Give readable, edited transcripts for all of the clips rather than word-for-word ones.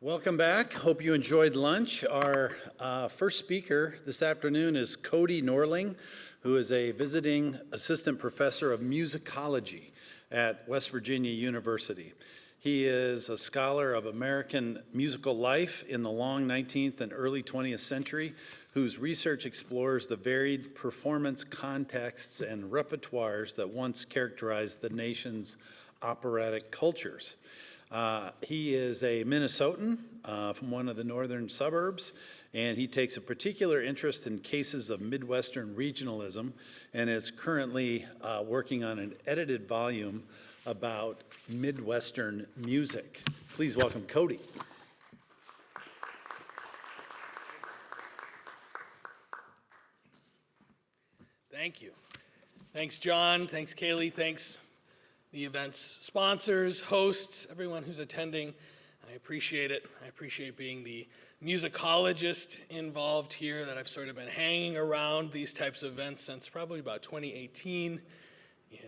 Welcome back. Hope you enjoyed lunch. Our first speaker this afternoon is Cody Norling, who is a visiting assistant professor of musicology at West Virginia University. He is a scholar of American musical life in the long 19th and early 20th century, whose research explores the varied performance contexts and repertoires that once characterized the nation's operatic cultures. He is a Minnesotan from one of the northern suburbs, and he takes a particular interest in cases of Midwestern regionalism and is currently working on an edited volume about Midwestern music. Please welcome Cody. Thank you. Thanks, John. Thanks, Kaylee. Thanks, the event's sponsors, hosts, everyone who's attending. I appreciate it. I appreciate being the musicologist involved here, that I've sort of been hanging around these types of events since probably about 2018 in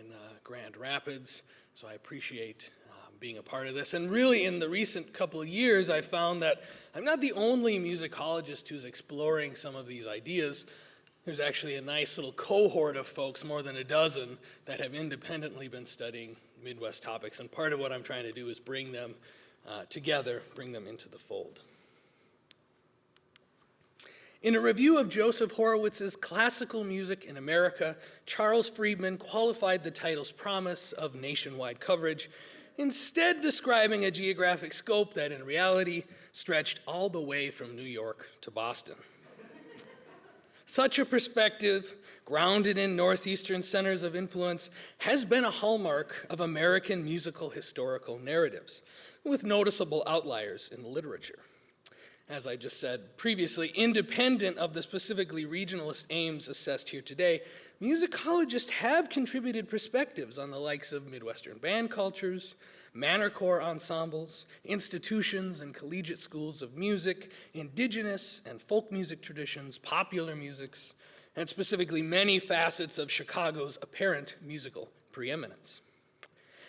Grand Rapids. So I appreciate being a part of this. And really, in the recent couple of years, I found that I'm not the only musicologist who's exploring some of these ideas. There's actually a nice little cohort of folks, more than a dozen, that have independently been studying Midwest topics. And part of what I'm trying to do is bring them together, bring them into the fold. In a review of Joseph Horowitz's Classical Music in America, Charles Friedman qualified the title's promise of nationwide coverage, instead describing a geographic scope that in reality stretched all the way from New York to Boston. Such a perspective, grounded in Northeastern centers of influence, has been a hallmark of American musical historical narratives, with noticeable outliers in the literature. As I just said previously, independent of the specifically regionalist aims assessed here today, musicologists have contributed perspectives on the likes of Midwestern band cultures, manor corps ensembles, institutions and collegiate schools of music, indigenous and folk music traditions, popular musics, and specifically many facets of Chicago's apparent musical preeminence.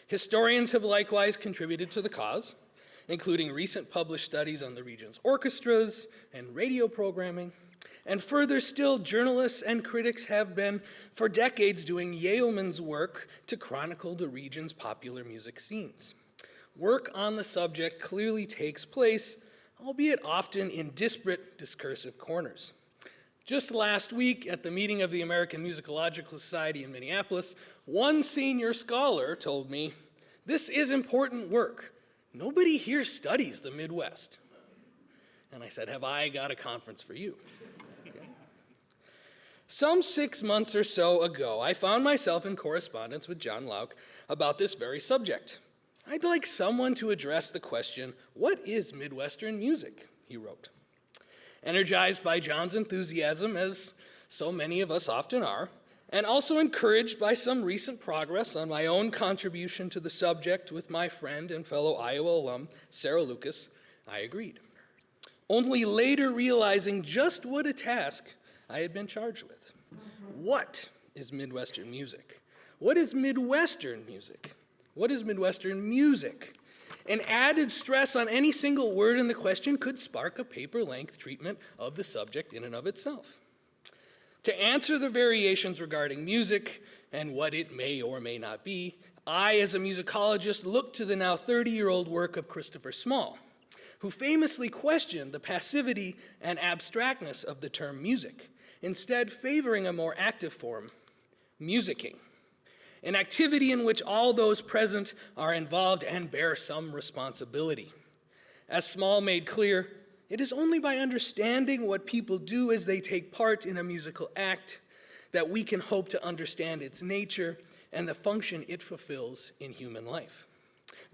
Historians have likewise contributed to the cause, including recent published studies on the region's orchestras and radio programming. And further still, journalists and critics have been, for decades, doing yeoman's work to chronicle the region's popular music scenes. Work on the subject clearly takes place, albeit often in disparate discursive corners. Just last week, at the meeting of the American Musicological Society in Minneapolis, one senior scholar told me, "This is important work. Nobody here studies the Midwest." And I said, "Have I got a conference for you?" Okay. Some 6 months or so ago, I found myself in correspondence with John Lauck about this very subject. "I'd like someone to address the question, what is Midwestern music?" he wrote. Energized by John's enthusiasm, as so many of us often are, and also encouraged by some recent progress on my own contribution to the subject with my friend and fellow Iowa alum, Sarah Lucas, I agreed. Only later realizing just what a task I had been charged with. What is Midwestern music? What is Midwestern music? What is Midwestern music? An added stress on any single word in the question could spark a paper-length treatment of the subject in and of itself. To answer the variations regarding music and what it may or may not be, I, as a musicologist, looked to the now 30-year-old work of Christopher Small, who famously questioned the passivity and abstractness of the term music, instead favoring a more active form, musicking, an activity in which all those present are involved and bear some responsibility. As Small made clear, it is only by understanding what people do as they take part in a musical act that we can hope to understand its nature and the function it fulfills in human life.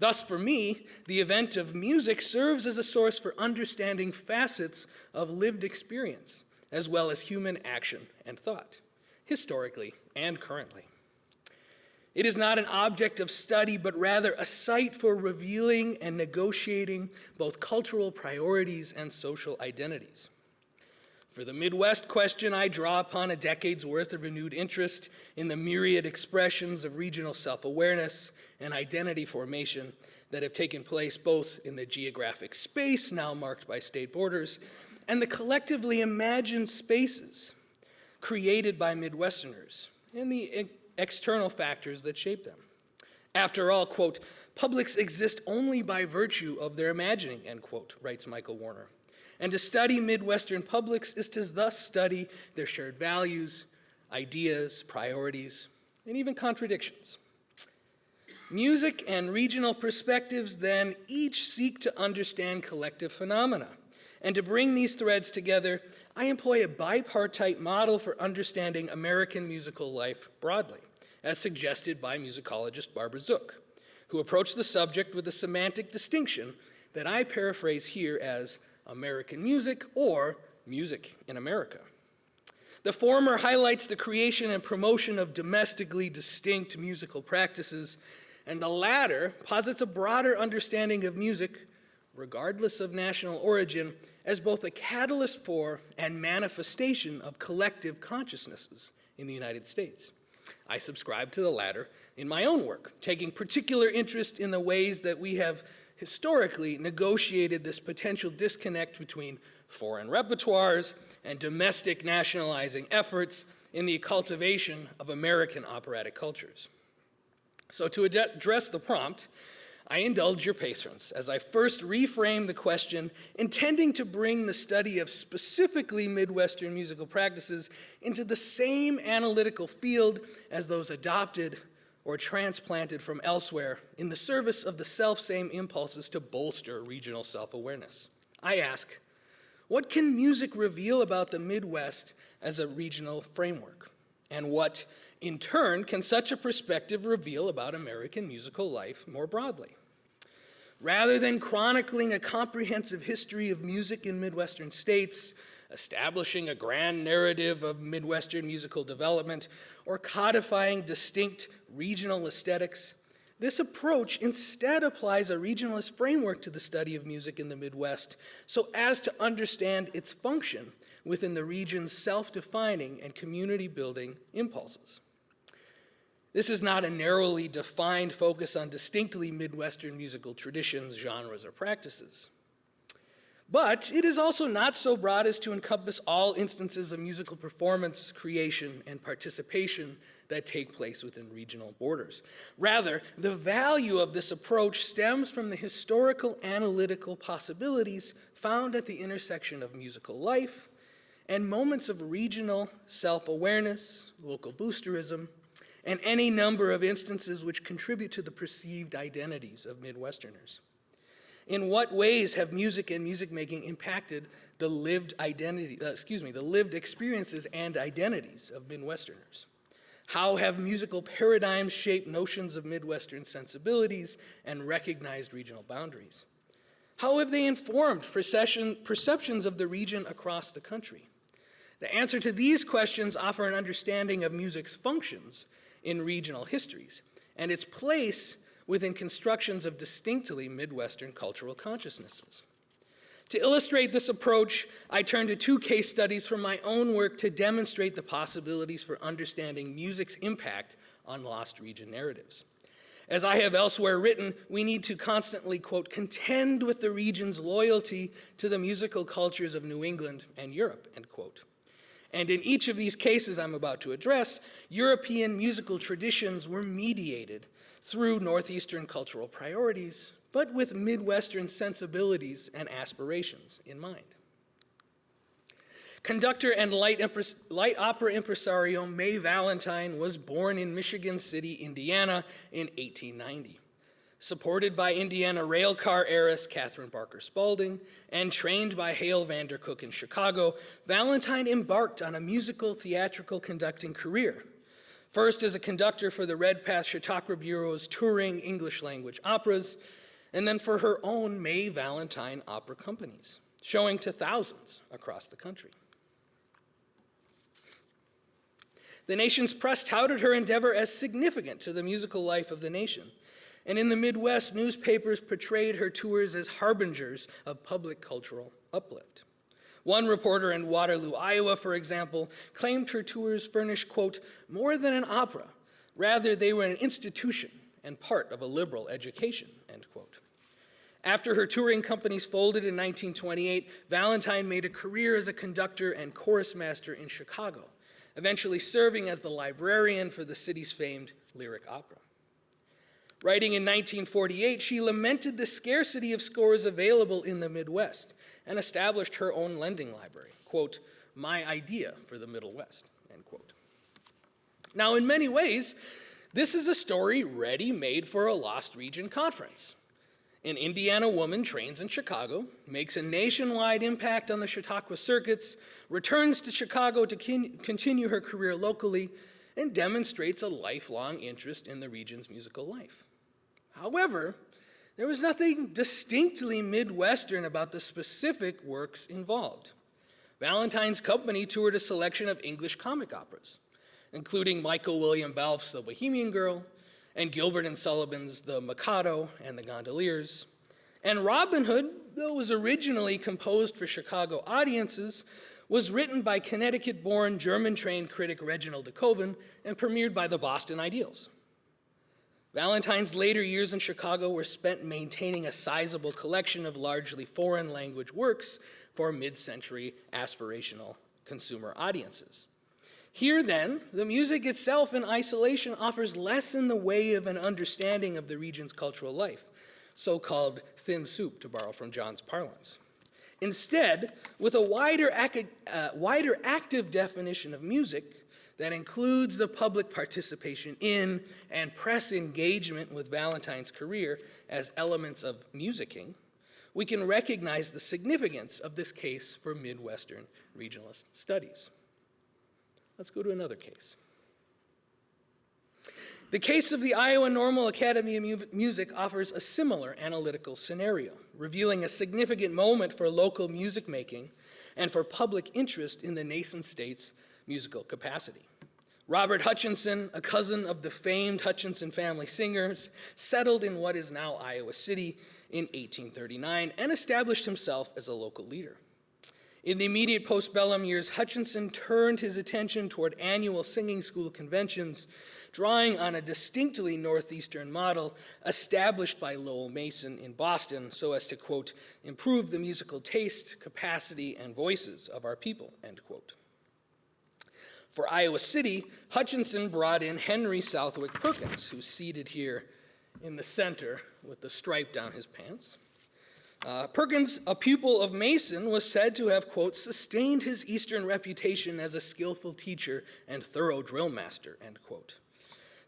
Thus, for me, the event of music serves as a source for understanding facets of lived experience, as well as human action and thought, historically and currently. It is not an object of study, but rather a site for revealing and negotiating both cultural priorities and social identities. For the Midwest question, I draw upon a decade's worth of renewed interest in the myriad expressions of regional self-awareness and identity formation that have taken place both in the geographic space now marked by state borders and the collectively imagined spaces created by Midwesterners and the external factors that shape them. After all, quote, publics exist only by virtue of their imagining, end quote, writes Michael Warner. And to study Midwestern publics is to thus study their shared values, ideas, priorities, and even contradictions. Music and regional perspectives then each seek to understand collective phenomena. And to bring these threads together, I employ a bipartite model for understanding American musical life broadly, as suggested by musicologist Barbara Zook, who approached the subject with a semantic distinction that I paraphrase here as American music or music in America. The former highlights the creation and promotion of domestically distinct musical practices, and the latter posits a broader understanding of music, regardless of national origin, as both a catalyst for and manifestation of collective consciousnesses in the United States. I subscribe to the latter in my own work, taking particular interest in the ways that we have historically negotiated this potential disconnect between foreign repertoires and domestic nationalizing efforts in the cultivation of American operatic cultures. So to address the prompt, I indulge your patience as I first reframe the question, intending to bring the study of specifically Midwestern musical practices into the same analytical field as those adopted or transplanted from elsewhere in the service of the self-same impulses to bolster regional self-awareness. I ask, what can music reveal about the Midwest as a regional framework? And what, in turn, can such a perspective reveal about American musical life more broadly? Rather than chronicling a comprehensive history of music in Midwestern states, establishing a grand narrative of Midwestern musical development, or codifying distinct regional aesthetics, this approach instead applies a regionalist framework to the study of music in the Midwest so as to understand its function within the region's self-defining and community-building impulses. This is not a narrowly defined focus on distinctly Midwestern musical traditions, genres, or practices. But it is also not so broad as to encompass all instances of musical performance, creation, and participation that take place within regional borders. Rather, the value of this approach stems from the historical analytical possibilities found at the intersection of musical life and moments of regional self-awareness, local boosterism, and any number of instances which contribute to the perceived identities of Midwesterners. In what ways have music and music making impacted the lived experiences and identities of Midwesterners? How have musical paradigms shaped notions of Midwestern sensibilities and recognized regional boundaries? How have they informed perceptions of the region across the country? The answer to these questions offer an understanding of music's functions in regional histories and its place within constructions of distinctly Midwestern cultural consciousnesses. To illustrate this approach, I turn to two case studies from my own work to demonstrate the possibilities for understanding music's impact on lost region narratives. As I have elsewhere written, we need to constantly, quote, contend with the region's loyalty to the musical cultures of New England and Europe, end quote. And in each of these cases I'm about to address, European musical traditions were mediated through Northeastern cultural priorities, but with Midwestern sensibilities and aspirations in mind. Conductor and light opera impresario May Valentine was born in Michigan City, Indiana in 1890. Supported by Indiana railcar heiress Catherine Barker Spaulding and trained by Hale Vandercook in Chicago, Valentine embarked on a musical theatrical conducting career. First as a conductor for the Redpath Chautauqua Bureau's touring English language operas, and then for her own May Valentine opera companies, showing to thousands across the country. The nation's press touted her endeavor as significant to the musical life of the nation, and in the Midwest, newspapers portrayed her tours as harbingers of public cultural uplift. One reporter in Waterloo, Iowa, for example, claimed her tours furnished, quote, more than an opera. Rather, they were an institution and part of a liberal education, end quote. After her touring companies folded in 1928, Valentine made a career as a conductor and chorus master in Chicago, eventually serving as the librarian for the city's famed lyric opera. Writing in 1948, she lamented the scarcity of scores available in the Midwest and established her own lending library, quote, "my idea for the Middle West," end quote. Now, in many ways, this is a story ready-made for a Lost Region conference. An Indiana woman trains in Chicago, makes a nationwide impact on the Chautauqua circuits, returns to Chicago to continue her career locally, and demonstrates a lifelong interest in the region's musical life. However, there was nothing distinctly Midwestern about the specific works involved. Valentine's company toured a selection of English comic operas, including Michael William Balfe's The Bohemian Girl, and Gilbert and Sullivan's The Mikado and the Gondoliers. And Robin Hood, though it was originally composed for Chicago audiences, was written by Connecticut-born, German-trained critic Reginald de Koven and premiered by the Boston Ideals. Valentine's later years in Chicago were spent maintaining a sizable collection of largely foreign language works for mid-century aspirational consumer audiences. Here, then, the music itself in isolation offers less in the way of an understanding of the region's cultural life, so-called thin soup, to borrow from John's parlance. Instead, with a wider active definition of music that includes the public participation in and press engagement with Valentine's career as elements of musicking, we can recognize the significance of this case for Midwestern regionalist studies. Let's go to another case. The case of the Iowa Normal Academy of Music offers a similar analytical scenario, revealing a significant moment for local music making and for public interest in the nascent state's musical capacity. Robert Hutchinson, a cousin of the famed Hutchinson family singers, settled in what is now Iowa City in 1839 and established himself as a local leader. In the immediate postbellum years, Hutchinson turned his attention toward annual singing school conventions, drawing on a distinctly Northeastern model established by Lowell Mason in Boston so as to, quote, improve the musical taste, capacity, and voices of our people, end quote. For Iowa City, Hutchinson brought in Henry Southwick Perkins, who's seated here in the center with the stripe down his pants. Perkins, a pupil of Mason, was said to have, quote, sustained his Eastern reputation as a skillful teacher and thorough drill master, end quote.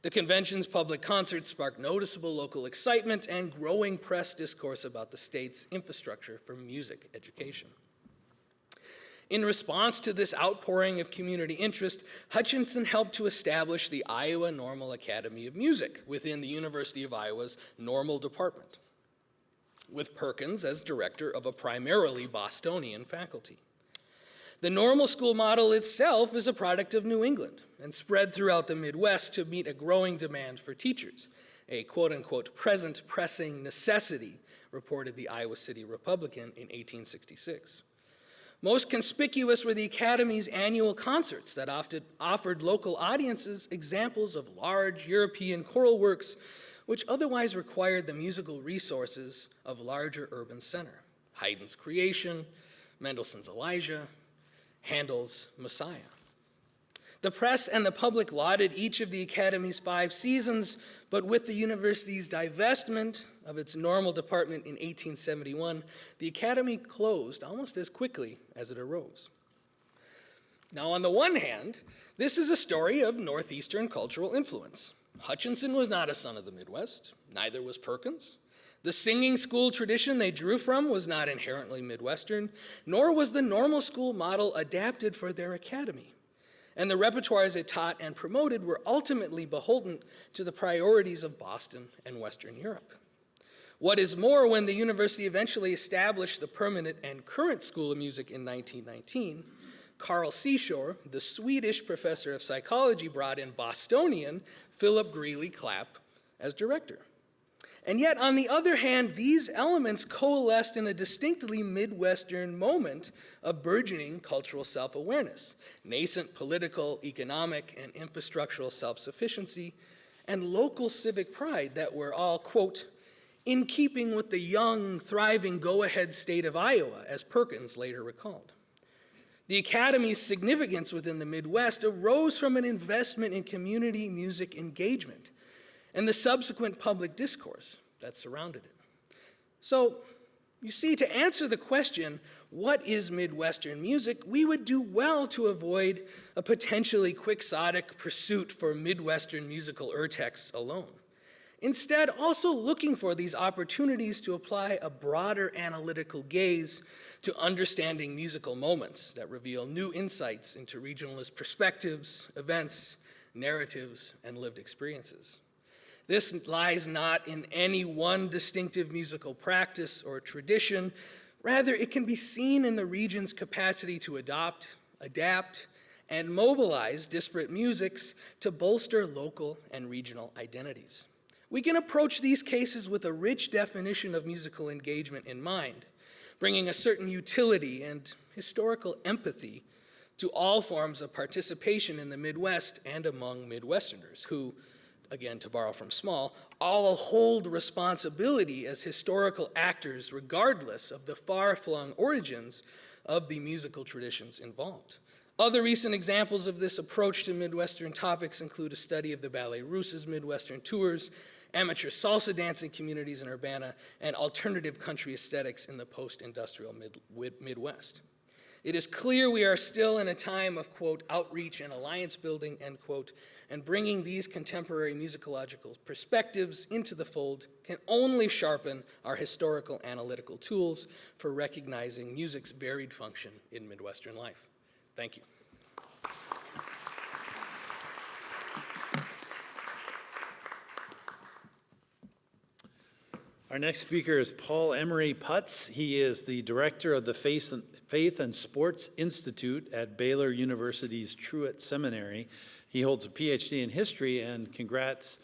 The convention's public concerts sparked noticeable local excitement and growing press discourse about the state's infrastructure for music education. In response to this outpouring of community interest, Hutchinson helped to establish the Iowa Normal Academy of Music within the University of Iowa's Normal Department, with Perkins as director of a primarily Bostonian faculty. The normal school model itself is a product of New England and spread throughout the Midwest to meet a growing demand for teachers, a quote-unquote present pressing necessity, reported the Iowa City Republican in 1866. Most conspicuous were the Academy's annual concerts that offered local audiences examples of large European choral works which otherwise required the musical resources of larger urban center. Haydn's Creation, Mendelssohn's Elijah, Handel's Messiah. The press and the public lauded each of the Academy's 5 seasons, but with the university's divestment of its normal department in 1871, the Academy closed almost as quickly as it arose. Now, on the one hand, this is a story of Northeastern cultural influence. Hutchinson was not a son of the Midwest, neither was Perkins. The singing school tradition they drew from was not inherently Midwestern, nor was the normal school model adapted for their academy. And the repertoires it taught and promoted were ultimately beholden to the priorities of Boston and Western Europe. What is more, when the university eventually established the permanent and current School of Music in 1919, Carl Seashore, the Swedish professor of psychology, brought in Bostonian Philip Greeley Clapp as director. And yet, on the other hand, these elements coalesced in a distinctly Midwestern moment of burgeoning cultural self-awareness, nascent political, economic, and infrastructural self-sufficiency, and local civic pride that were all, quote, in keeping with the young, thriving go-ahead state of Iowa, as Perkins later recalled. The Academy's significance within the Midwest arose from an investment in community music engagement and the subsequent public discourse that surrounded it. So, you see, to answer the question, what is Midwestern music, we would do well to avoid a potentially quixotic pursuit for Midwestern musical urtext alone. Instead, also looking for these opportunities to apply a broader analytical gaze to understanding musical moments that reveal new insights into regionalist perspectives, events, narratives, and lived experiences. This lies not in any one distinctive musical practice or tradition. Rather, it can be seen in the region's capacity to adopt, adapt, and mobilize disparate musics to bolster local and regional identities. We can approach these cases with a rich definition of musical engagement in mind, bringing a certain utility and historical empathy to all forms of participation in the Midwest and among Midwesterners who, again, to borrow from Small, all hold responsibility as historical actors regardless of the far-flung origins of the musical traditions involved. Other recent examples of this approach to Midwestern topics include a study of the Ballet Russ's Midwestern tours, amateur salsa dancing communities in Urbana, and alternative country aesthetics in the post-industrial Midwest. It is clear we are still in a time of, quote, outreach and alliance building, end quote, and bringing these contemporary musicological perspectives into the fold can only sharpen our historical analytical tools for recognizing music's varied function in Midwestern life. Thank you. Our next speaker is Paul Emery Putz. He is the director of the Faith and Sports Institute at Baylor University's Truett Seminary. He holds a PhD in history, and congrats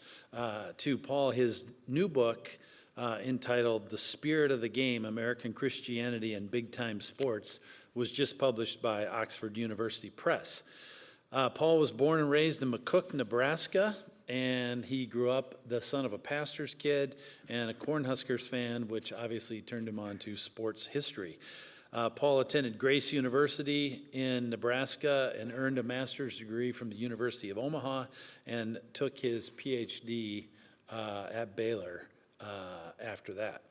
to Paul. His new book entitled The Spirit of the Game, American Christianity and Big Time Sports was just published by Oxford University Press. Paul was born and raised in McCook, Nebraska, and he grew up the son of a pastor's kid and a Cornhuskers fan, which obviously turned him on to sports history. Paul attended Grace University in Nebraska and earned a master's degree from the University of Omaha and took his PhD at Baylor after that.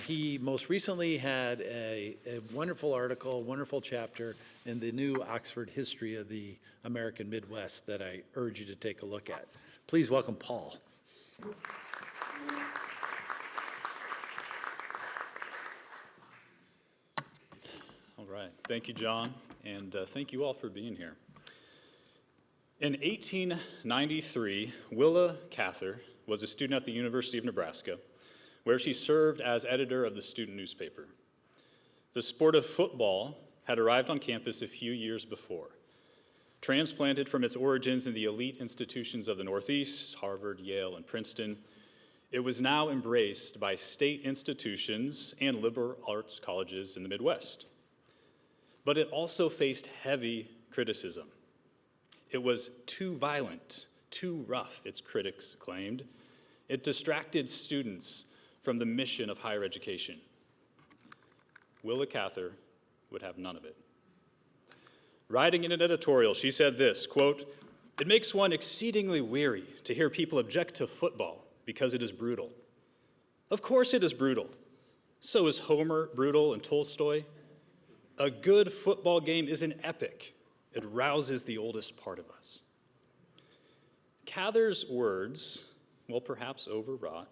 He most recently had a wonderful article, wonderful chapter in the new Oxford History of the American Midwest that I urge you to take a look at. Please welcome Paul. All right. Thank you, John, and thank you all for being here. In 1893, Willa Cather was a student at the University of Nebraska, where she served as editor of the student newspaper. The sport of football had arrived on campus a few years before. Transplanted from its origins in the elite institutions of the Northeast, Harvard, Yale, and Princeton, it was now embraced by state institutions and liberal arts colleges in the Midwest. But it also faced heavy criticism. It was too violent, too rough, its critics claimed. It distracted students from the mission of higher education. Willa Cather would have none of it. Writing in an editorial, she said this, quote, "It makes one exceedingly weary to hear people object to football because it is brutal. Of course it is brutal. So is Homer brutal and Tolstoy. A good football game is an epic. It rouses the oldest part of us." Cather's words, while perhaps overwrought,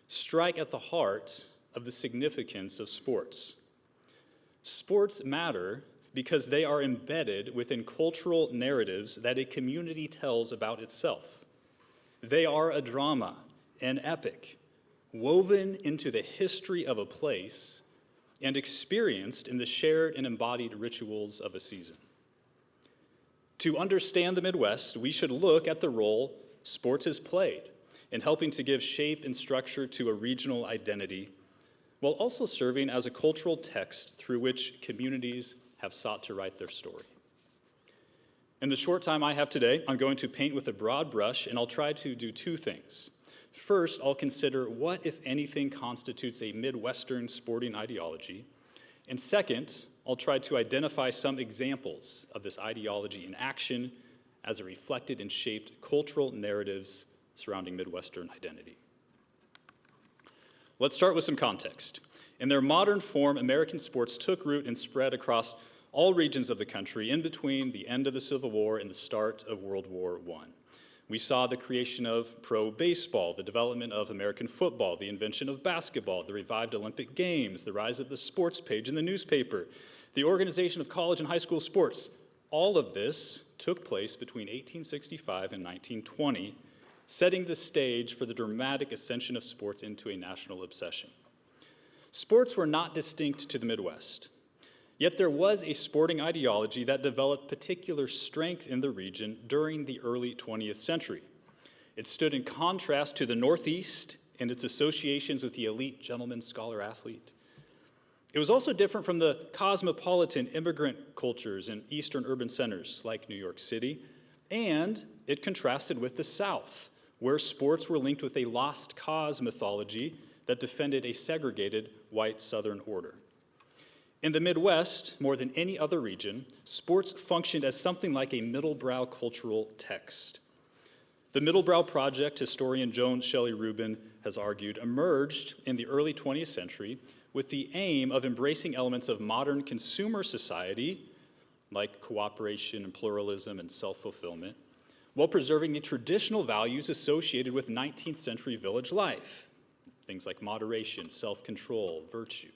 strike at the heart of the significance of sports. Sports matter because they are embedded within cultural narratives that a community tells about itself. They are a drama, an epic, woven into the history of a place and experienced in the shared and embodied rituals of a season. To understand the Midwest, we should look at the role sports has played in helping to give shape and structure to a regional identity, while also serving as a cultural text through which communities have sought to write their story. In the short time I have today, I'm going to paint with a broad brush, and I'll try to do two things. First, I'll consider what, if anything, constitutes a Midwestern sporting ideology. And second, I'll try to identify some examples of this ideology in action as it reflected and shaped cultural narratives surrounding Midwestern identity. Let's start with some context. In their modern form, American sports took root and spread across all regions of the country in between the end of the Civil War and the start of World War I. We saw the creation of pro baseball, the development of American football, the invention of basketball, the revived Olympic Games, the rise of the sports page in the newspaper, the organization of college and high school sports. All of this took place between 1865 and 1920, setting the stage for the dramatic ascension of sports into a national obsession. Sports were not distinct to the Midwest. Yet there was a sporting ideology that developed particular strength in the region during the early 20th century. It stood in contrast to the Northeast and its associations with the elite gentleman scholar athlete. It was also different from the cosmopolitan immigrant cultures in eastern urban centers like New York City, and it contrasted with the South, where sports were linked with a lost cause mythology that defended a segregated white Southern order. In the Midwest, more than any other region, sports functioned as something like a middle-brow cultural text. The middle-brow project, historian Joan Shelley Rubin has argued, emerged in the early 20th century with the aim of embracing elements of modern consumer society, like cooperation and pluralism and self-fulfillment, while preserving the traditional values associated with 19th century village life, things like moderation, self-control, virtue.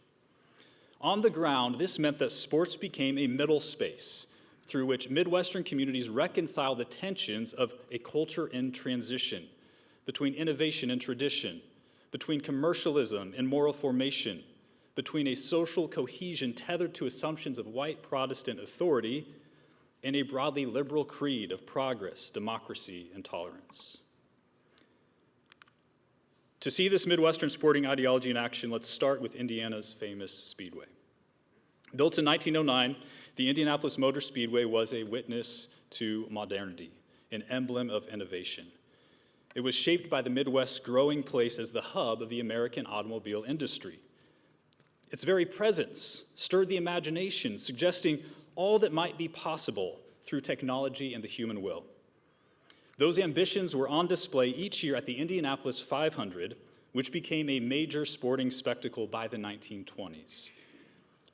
On the ground, this meant that sports became a middle space through which Midwestern communities reconcile the tensions of a culture in transition, between innovation and tradition, between commercialism and moral formation, between a social cohesion tethered to assumptions of white Protestant authority and a broadly liberal creed of progress, democracy, and tolerance. To see this Midwestern sporting ideology in action, let's start with Indiana's famous Speedway. Built in 1909, the Indianapolis Motor Speedway was a witness to modernity, an emblem of innovation. It was shaped by the Midwest's growing place as the hub of the American automobile industry. Its very presence stirred the imagination, suggesting all that might be possible through technology and the human will. Those ambitions were on display each year at the Indianapolis 500, which became a major sporting spectacle by the 1920s.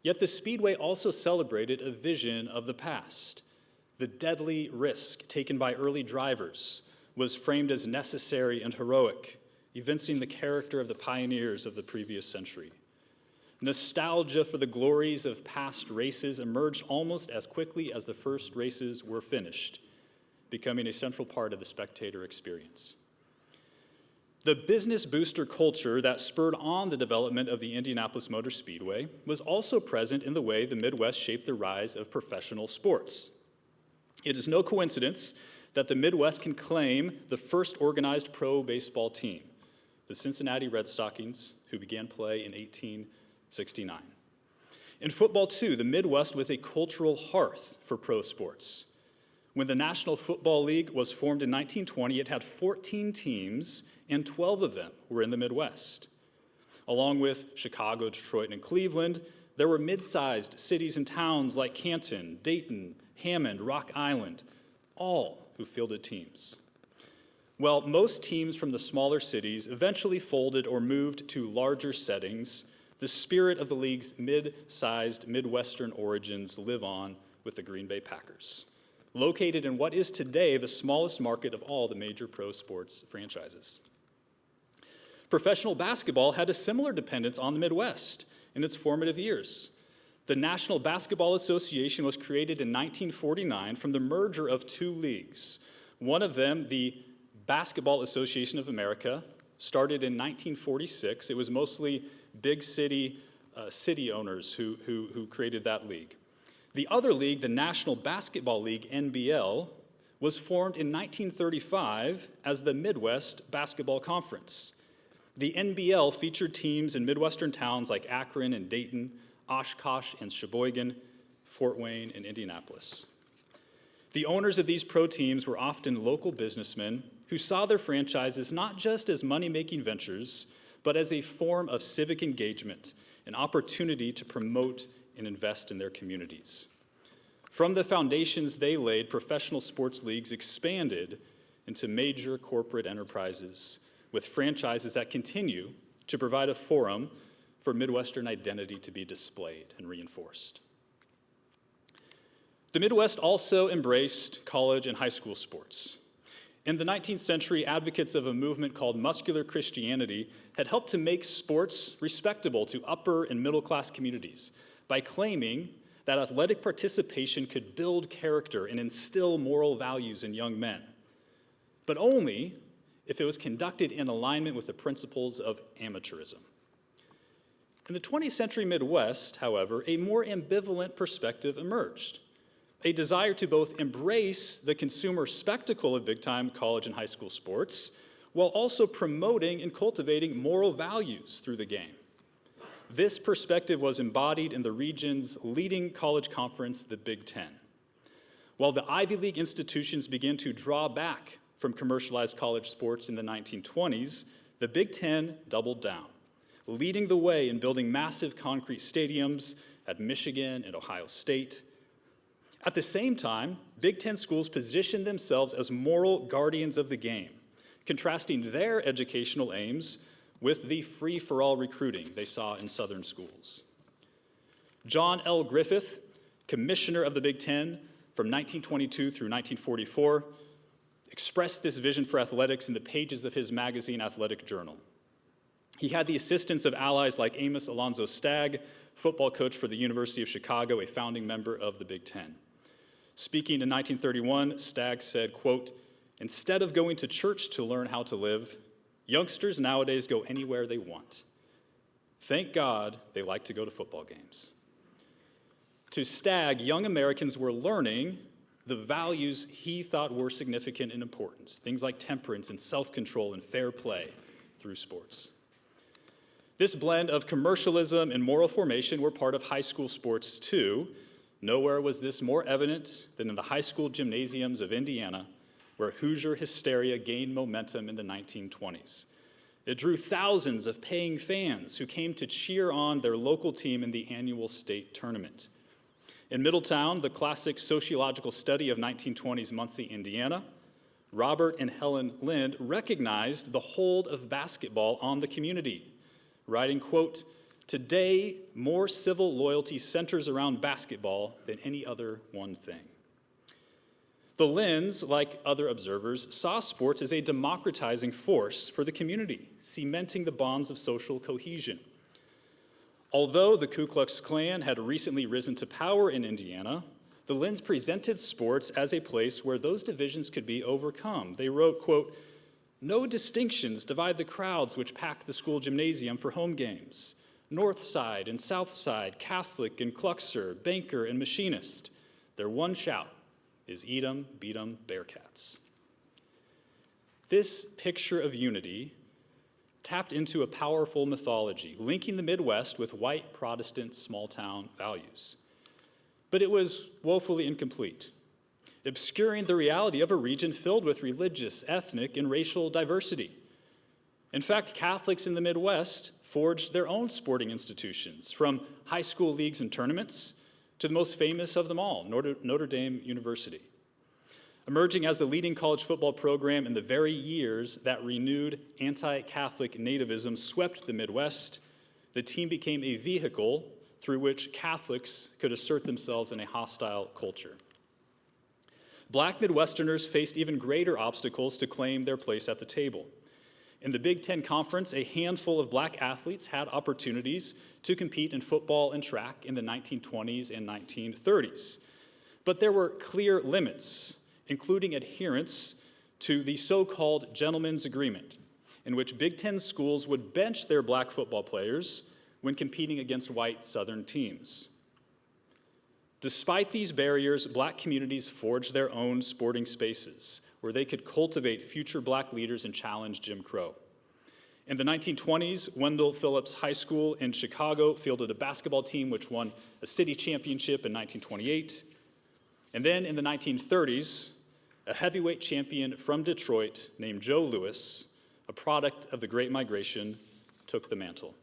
Yet the Speedway also celebrated a vision of the past. The deadly risk taken by early drivers was framed as necessary and heroic, evincing the character of the pioneers of the previous century. Nostalgia for the glories of past races emerged almost as quickly as the first races were finished, becoming a central part of the spectator experience. The business booster culture that spurred on the development of the Indianapolis Motor Speedway was also present in the way the Midwest shaped the rise of professional sports. It is no coincidence that the Midwest can claim the first organized pro baseball team, the Cincinnati Red Stockings, who began play in 1869. In football, too, the Midwest was a cultural hearth for pro sports. When the National Football League was formed in 1920, it had 14 teams, and 12 of them were in the Midwest. Along with Chicago, Detroit, and Cleveland, there were mid-sized cities and towns like Canton, Dayton, Hammond, Rock Island, all who fielded teams. Well, most teams from the smaller cities eventually folded or moved to larger settings. The spirit of the league's mid-sized Midwestern origins live on with the Green Bay Packers, located in what is today the smallest market of all the major pro sports franchises. Professional basketball had a similar dependence on the Midwest in its formative years. The National Basketball Association was created in 1949 from the merger of two leagues. One of them, the Basketball Association of America, started in 1946. It was mostly big city owners who created that league. The other league, the National Basketball League, NBL, was formed in 1935 as the Midwest Basketball Conference. The NBL featured teams in Midwestern towns like Akron and Dayton, Oshkosh and Sheboygan, Fort Wayne and Indianapolis. The owners of these pro teams were often local businessmen who saw their franchises not just as money-making ventures, but as a form of civic engagement, an opportunity to promote and invest in their communities. From the foundations they laid, professional sports leagues expanded into major corporate enterprises with franchises that continue to provide a forum for Midwestern identity to be displayed and reinforced. The Midwest also embraced college and high school sports. In the 19th century, advocates of a movement called muscular Christianity had helped to make sports respectable to upper and middle class communities by claiming that athletic participation could build character and instill moral values in young men, but only if it was conducted in alignment with the principles of amateurism. In the 20th century Midwest, however, a more ambivalent perspective emerged. A desire to both embrace the consumer spectacle of big-time college and high school sports while also promoting and cultivating moral values through the game. This perspective was embodied in the region's leading college conference, the Big Ten. While the Ivy League institutions began to draw back from commercialized college sports in the 1920s, the Big Ten doubled down, leading the way in building massive concrete stadiums at Michigan and Ohio State. At the same time, Big Ten schools positioned themselves as moral guardians of the game, contrasting their educational aims with the free-for-all recruiting they saw in Southern schools. John L. Griffith, commissioner of the Big Ten from 1922 through 1944, expressed this vision for athletics in the pages of his magazine Athletic Journal. He had the assistance of allies like Amos Alonzo Stagg, football coach for the University of Chicago, a founding member of the Big Ten. Speaking in 1931, Stagg said, quote, "Instead of going to church to learn how to live, youngsters nowadays go anywhere they want. Thank God they like to go to football games." To Stagg, young Americans were learning the values he thought were significant and important, things like temperance and self-control and fair play through sports. This blend of commercialism and moral formation were part of high school sports too. Nowhere was this more evident than in the high school gymnasiums of Indiana, where Hoosier hysteria gained momentum in the 1920s. It drew thousands of paying fans who came to cheer on their local team in the annual state tournament. In Middletown, the classic sociological study of 1920s Muncie, Indiana, Robert and Helen Lind recognized the hold of basketball on the community, writing, quote, "Today, more civil loyalty centers around basketball than any other one thing." The Linds, like other observers, saw sports as a democratizing force for the community, cementing the bonds of social cohesion. Although the Ku Klux Klan had recently risen to power in Indiana, the Linds presented sports as a place where those divisions could be overcome. They wrote, quote, "No distinctions divide the crowds which pack the school gymnasium for home games. North Side and South Side, Catholic and Kluxer, banker and machinist. Their one shout is eat 'em, beat 'em, Bearcats." This picture of unity tapped into a powerful mythology, linking the Midwest with white Protestant small-town values. But it was woefully incomplete, obscuring the reality of a region filled with religious, ethnic, and racial diversity. In fact, Catholics in the Midwest forged their own sporting institutions, from high school leagues and tournaments to the most famous of them all, Notre Dame University. Emerging as a leading college football program in the very years that renewed anti-Catholic nativism swept the Midwest, the team became a vehicle through which Catholics could assert themselves in a hostile culture. Black Midwesterners faced even greater obstacles to claim their place at the table. In the Big Ten Conference, a handful of black athletes had opportunities to compete in football and track in the 1920s and 1930s. But there were clear limits, including adherence to the so-called gentleman's agreement, in which Big Ten schools would bench their black football players when competing against white Southern teams. Despite these barriers, black communities forged their own sporting spaces where they could cultivate future black leaders and challenge Jim Crow. In the 1920s, Wendell Phillips High School in Chicago fielded a basketball team which won a city championship in 1928. And then in the 1930s, a heavyweight champion from Detroit named Joe Louis, a product of the Great Migration, took the mantle.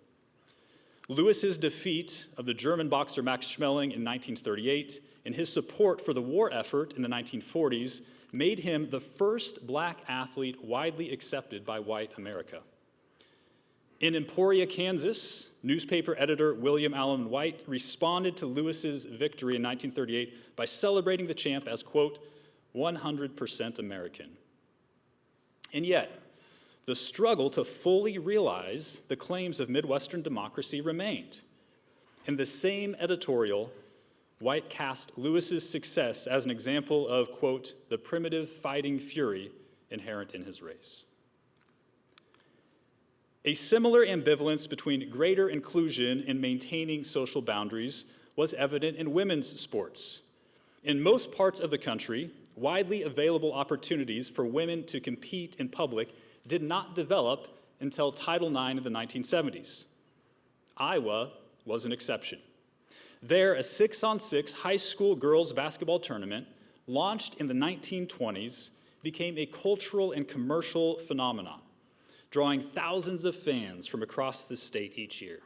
Lewis's defeat of the German boxer Max Schmeling in 1938 and his support for the war effort in the 1940s made him the first black athlete widely accepted by white America. In Emporia, Kansas, newspaper editor William Allen White responded to Lewis's victory in 1938 by celebrating the champ as, quote, 100% American. And yet, the struggle to fully realize the claims of Midwestern democracy remained. In the same editorial, White cast Lewis's success as an example of, quote, the primitive fighting fury inherent in his race. A similar ambivalence between greater inclusion and maintaining social boundaries was evident in women's sports. In most parts of the country, widely available opportunities for women to compete in public did not develop until Title IX of the 1970s. Iowa was an exception. There, a 6-on-6 high school girls basketball tournament, launched in the 1920s, became a cultural and commercial phenomenon, drawing thousands of fans from across the state each year.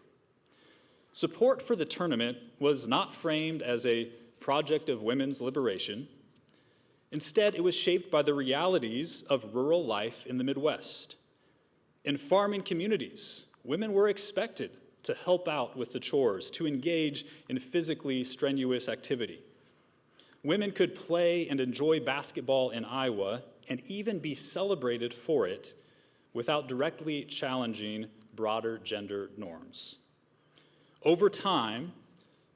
Support for the tournament was not framed as a project of women's liberation. Instead, it was shaped by the realities of rural life in the Midwest. In farming communities, women were expected to help out with the chores, to engage in physically strenuous activity. Women could play and enjoy basketball in Iowa and even be celebrated for it without directly challenging broader gender norms. Over time,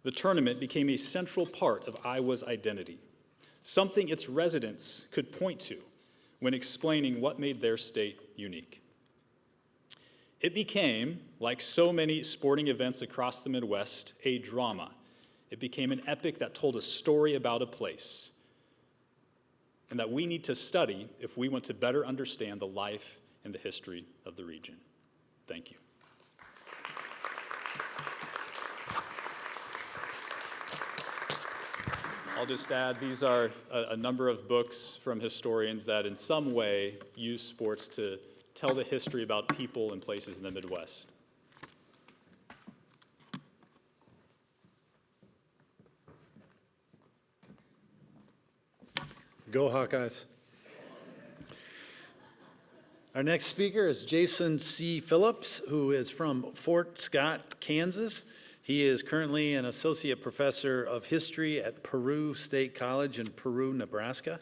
the tournament became a central part of Iowa's identity, something its residents could point to when explaining what made their state unique. It became, like so many sporting events across the Midwest, a drama. It became an epic that told a story about a place, and that we need to study if we want to better understand the life and the history of the region. Thank you. I'll just add, these are a number of books from historians that in some way use sports to tell the history about people and places in the Midwest. Go Hawkeyes. Our next speaker is Jason C. Phillips, who is from Fort Scott, Kansas. He is currently an associate professor of history at Peru State College in Peru, Nebraska.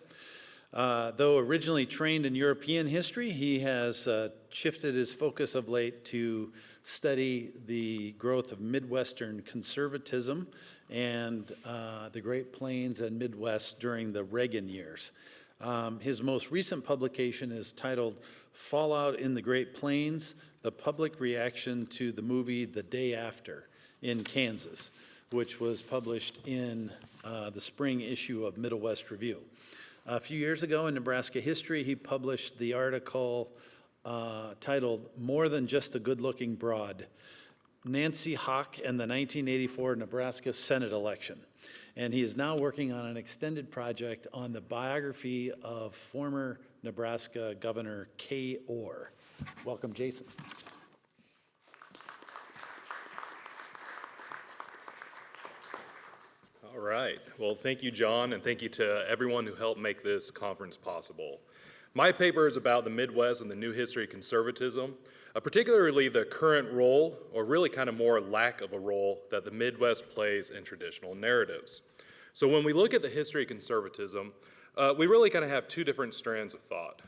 Though originally trained in European history, he has shifted his focus of late to study the growth of Midwestern conservatism and the Great Plains and Midwest during the Reagan years. His most recent publication is titled Fallout in the Great Plains, the Public Reaction to the Movie The Day After in Kansas, which was published in the spring issue of Middle West Review. A few years ago in Nebraska History, he published the article titled More Than Just a Good-Looking Broad, Nancy Hawk and the 1984 Nebraska Senate election. And he is now working on an extended project on the biography of former Nebraska Governor Kay Orr. Welcome, Jason. All right. Well, thank you, John, and thank you to everyone who helped make this conference possible. My paper is about the Midwest and the new history of conservatism, particularly the current role, or really kind of more lack of a role, that the Midwest plays in traditional narratives. So when we look at the history of conservatism, we really kind of have two different strands of thought.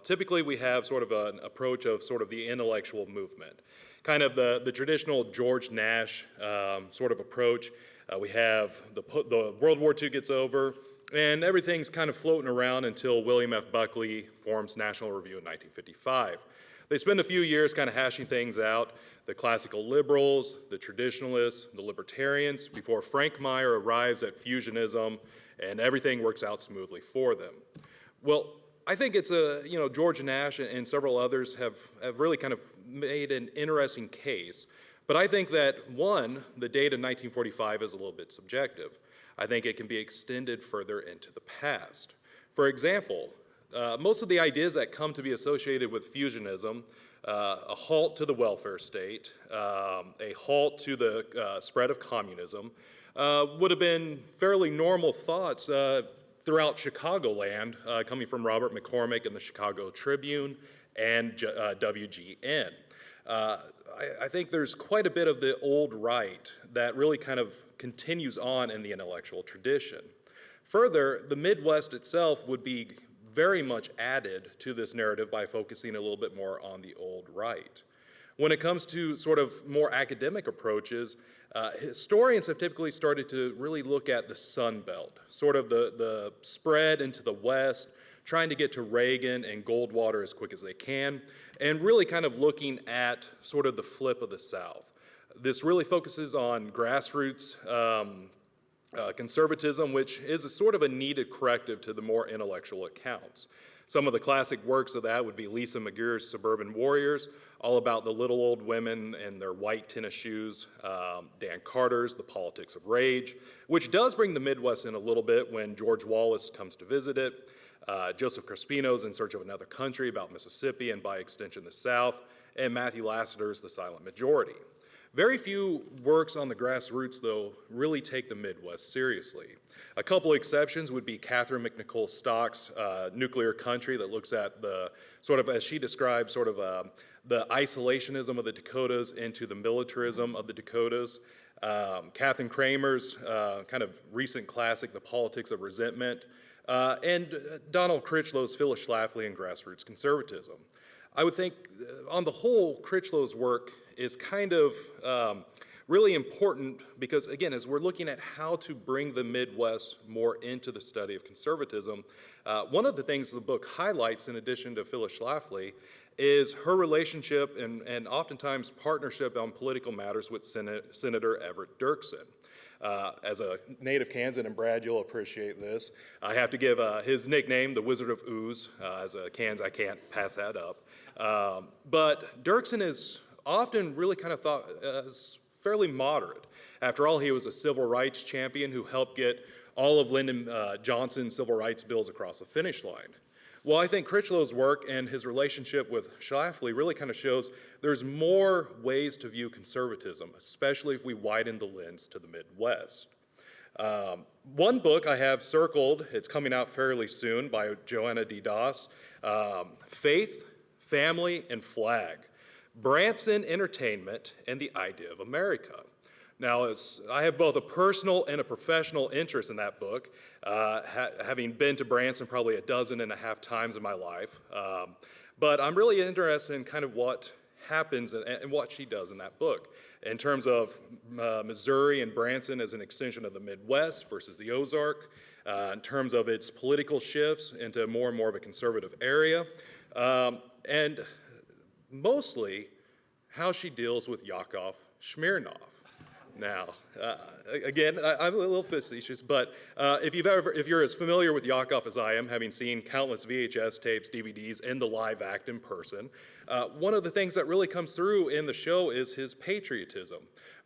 Typically, we have sort of an approach of sort of the intellectual movement, kind of the traditional George Nash sort of approach. We have the World War II gets over, and everything's kind of floating around until William F. Buckley forms National Review in 1955. They spend a few years kind of hashing things out, the classical liberals, the traditionalists, the libertarians, before Frank Meyer arrives at fusionism, and everything works out smoothly for them. Well, I think it's George Nash and several others have really kind of made an interesting case But I think that, one, the date of 1945 is a little bit subjective. I think it can be extended further into the past. For example, most of the ideas that come to be associated with fusionism, a halt to the welfare state, a halt to the spread of communism, would have been fairly normal thoughts throughout Chicagoland, coming from Robert McCormick and the Chicago Tribune and WGN. I think there's quite a bit of the old right that really kind of continues on in the intellectual tradition. Further, the Midwest itself would be very much added to this narrative by focusing a little bit more on the old right. When it comes to sort of more academic approaches, historians have typically started to really look at the Sun Belt, sort of the spread into the West, trying to get to Reagan and Goldwater as quick as they can, and really kind of looking at sort of the flip of the South. This really focuses on grassroots conservatism, which is a sort of a needed corrective to the more intellectual accounts. Some of the classic works of that would be Lisa McGuire's Suburban Warriors, all about the little old women and their white tennis shoes, Dan Carter's The Politics of Rage, which does bring the Midwest in a little bit when George Wallace comes to visit it, Joseph Crispino's In Search of Another Country about Mississippi and by extension the South, and Matthew Lassiter's The Silent Majority. Very few works on the grassroots, though, really take the Midwest seriously. A couple exceptions would be Catherine McNichol Stock's Nuclear Country that looks at the, sort of as she describes, sort of the isolationism of the Dakotas into the militarism of the Dakotas. Catherine Kramer's kind of recent classic, The Politics of Resentment, and Donald Critchlow's Phyllis Schlafly and Grassroots Conservatism. I would think, on the whole, Critchlow's work is kind of really important because, again, as we're looking at how to bring the Midwest more into the study of conservatism, one of the things the book highlights, in addition to Phyllis Schlafly, is her relationship and oftentimes partnership on political matters with Senator Everett Dirksen. As a native Kansan, and Brad, you'll appreciate this, I have to give his nickname, the Wizard of Ooze. As a Kansan, I can't pass that up. But Dirksen is often really kind of thought as fairly moderate. After all, he was a civil rights champion who helped get all of Lyndon Johnson's civil rights bills across the finish line. Well, I think Critchlow's work and his relationship with Schlafly really kind of shows there's more ways to view conservatism, especially if we widen the lens to the Midwest. One book I have circled, it's coming out fairly soon, by Joanna D. Doss, Faith, Family, and Flag, Branson Entertainment and the Idea of America. Now, I have both a personal and a professional interest in that book, having been to Branson probably 12.5 times in my life. But I'm really interested in kind of what happens and what she does in that book in terms of Missouri and Branson as an extension of the Midwest versus the Ozark, in terms of its political shifts into more and more of a conservative area, and mostly how she deals with Yakov Smirnoff. Now, again, I'm a little facetious, but if you're as familiar with Yakov as I am, having seen countless VHS tapes, DVDs, and the live act in person, one of the things that really comes through in the show is his patriotism,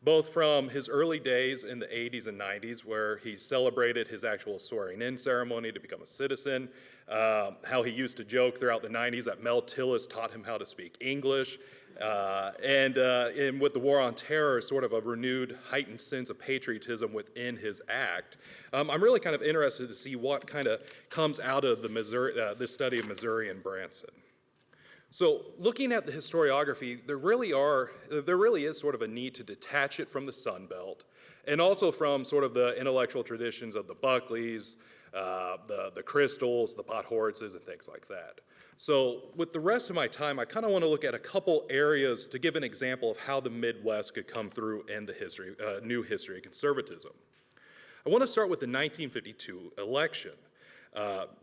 both from his early days in the 80s and 90s, where he celebrated his actual swearing-in ceremony to become a citizen, how he used to joke throughout the 90s that Mel Tillis taught him how to speak English, and with the War on Terror, sort of a renewed, heightened sense of patriotism within his act. I'm really kind of interested to see what kind of comes out of this study of Missouri and Branson. So, looking at the historiography, there really is sort of a need to detach it from the Sun Belt, and also from sort of the intellectual traditions of the Buckleys, the Crystals, the Pothorses, and things like that. So with the rest of my time, I kind of want to look at a couple areas to give an example of how the Midwest could come through in the new history of conservatism. I want to start with the 1952 election.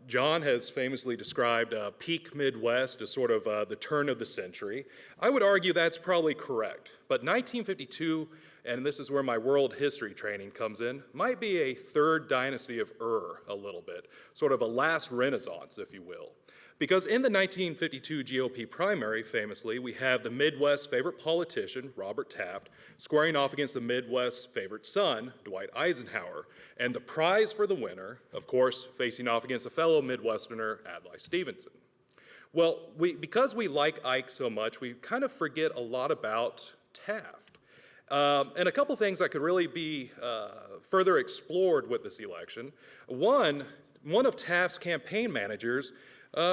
John has famously described peak Midwest as sort of the turn of the century. I would argue that's probably correct, but 1952, and this is where my world history training comes in, might be a third dynasty of a little bit, sort of a last renaissance, if you will. Because in the 1952 GOP primary, famously, we have the Midwest's favorite politician, Robert Taft, squaring off against the Midwest's favorite son, Dwight Eisenhower, and the prize for the winner, of course, facing off against a fellow Midwesterner, Adlai Stevenson. Well, because we like Ike so much, we kind of forget a lot about Taft. And a couple things that could really be further explored with this election. One of Taft's campaign managers,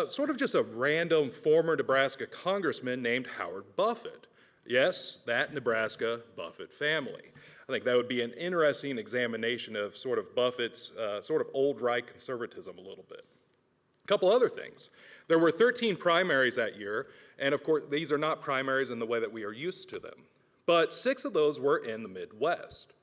sort of just a random former Nebraska congressman named Howard Buffett. Yes, that Nebraska Buffett family. I think that would be an interesting examination of sort of Buffett's sort of old right conservatism a little bit. A couple other things. There were 13 primaries that year, and of course these are not primaries in the way that we are used to them. But 6 of those were in the Midwest.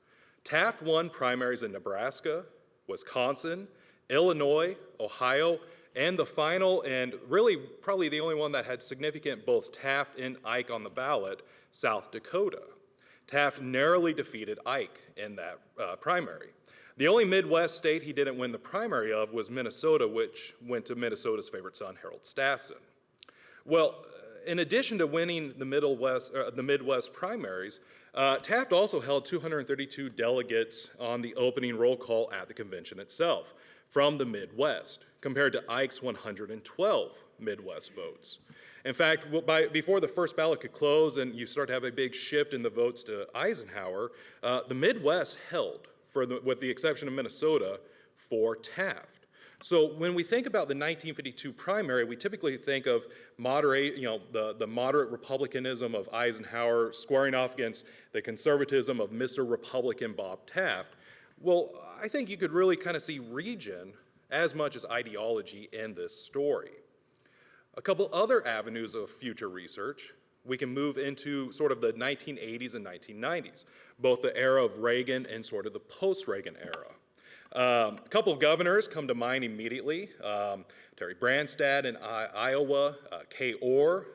Taft won primaries in Nebraska, Wisconsin, Illinois, Ohio, and the final, and really probably the only one that had significant both Taft and Ike on the ballot, South Dakota. Taft narrowly defeated Ike in that primary. The only Midwest state he didn't win the primary of was Minnesota, which went to Minnesota's favorite son, Harold Stassen. Well, in addition to winning the Midwest primaries, Taft also held 232 delegates on the opening roll call at the convention itself from the Midwest, compared to Ike's 112 Midwest votes. In fact, before the first ballot could close and you start to have a big shift in the votes to Eisenhower, the Midwest held, with the exception of Minnesota, for Taft. So when we think about the 1952 primary, we typically think of the moderate republicanism of Eisenhower squaring off against the conservatism of Mr. Republican Bob Taft. Well, I think you could really kind of see region as much as ideology in this story. A couple other avenues of future research, we can move into sort of the 1980s and 1990s, both the era of Reagan and sort of the post-Reagan era. A couple of governors come to mind immediately. Terry Branstad in Iowa, Kay Orr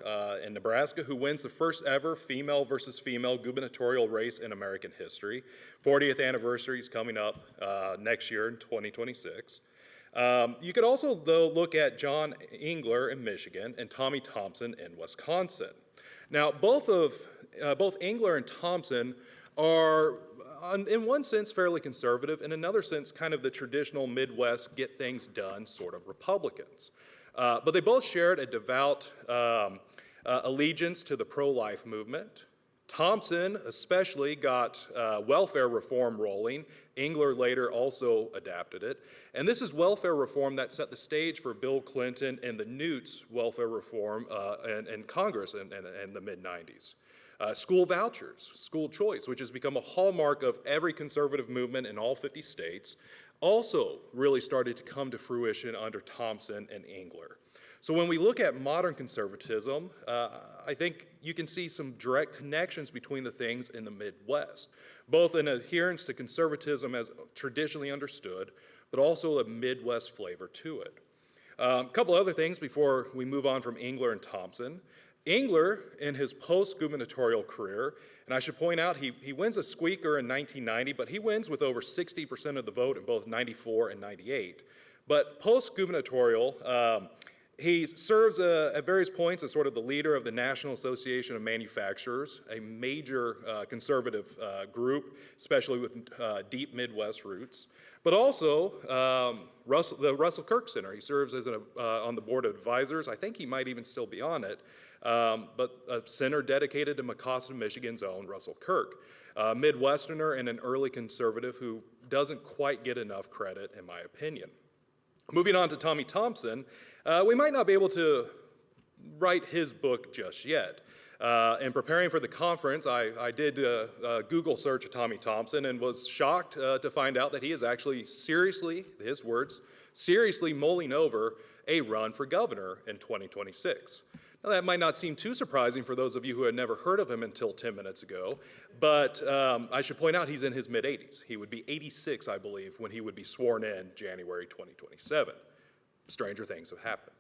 in Nebraska, who wins the first ever female versus female gubernatorial race in American history. 40th anniversary is coming up next year in 2026. You could also, though, look at John Engler in Michigan and Tommy Thompson in Wisconsin. Now, both Engler and Thompson are, in one sense, fairly conservative, in another sense, kind of the traditional Midwest get things done sort of Republicans. But they both shared a devout allegiance to the pro-life movement. Thompson especially got welfare reform rolling. Engler later also adapted it. And this is welfare reform that set the stage for Bill Clinton and the Newt's welfare reform in Congress in the mid-90s. School vouchers, school choice, which has become a hallmark of every conservative movement in all 50 states, also really started to come to fruition under Thompson and Engler. So when we look at modern conservatism, I think you can see some direct connections between the things in the Midwest, both in adherence to conservatism as traditionally understood, but also a Midwest flavor to it. A couple other things before we move on from Engler and Thompson. Engler, in his post-gubernatorial career, and I should point out he wins a squeaker in 1990, but he wins with over 60% of the vote in both 94 and 98. But post-gubernatorial, he serves at various points as sort of the leader of the National Association of Manufacturers, a major conservative group, especially with deep Midwest roots. But also the Russell Kirk Center. He serves as on the board of advisors. I think he might even still be on it. But a center dedicated to Mecosta, Michigan's own Russell Kirk, a Midwesterner and an early conservative who doesn't quite get enough credit, in my opinion. Moving on to Tommy Thompson, we might not be able to write his book just yet. In preparing for the conference, I did Google search of Tommy Thompson and was shocked to find out that he is actually seriously, his words, seriously mulling over a run for governor in 2026. Now, that might not seem too surprising for those of you who had never heard of him until 10 minutes ago, but I should point out he's in his mid-80s. He would be 86, I believe, when he would be sworn in January 2027. Stranger things have happened.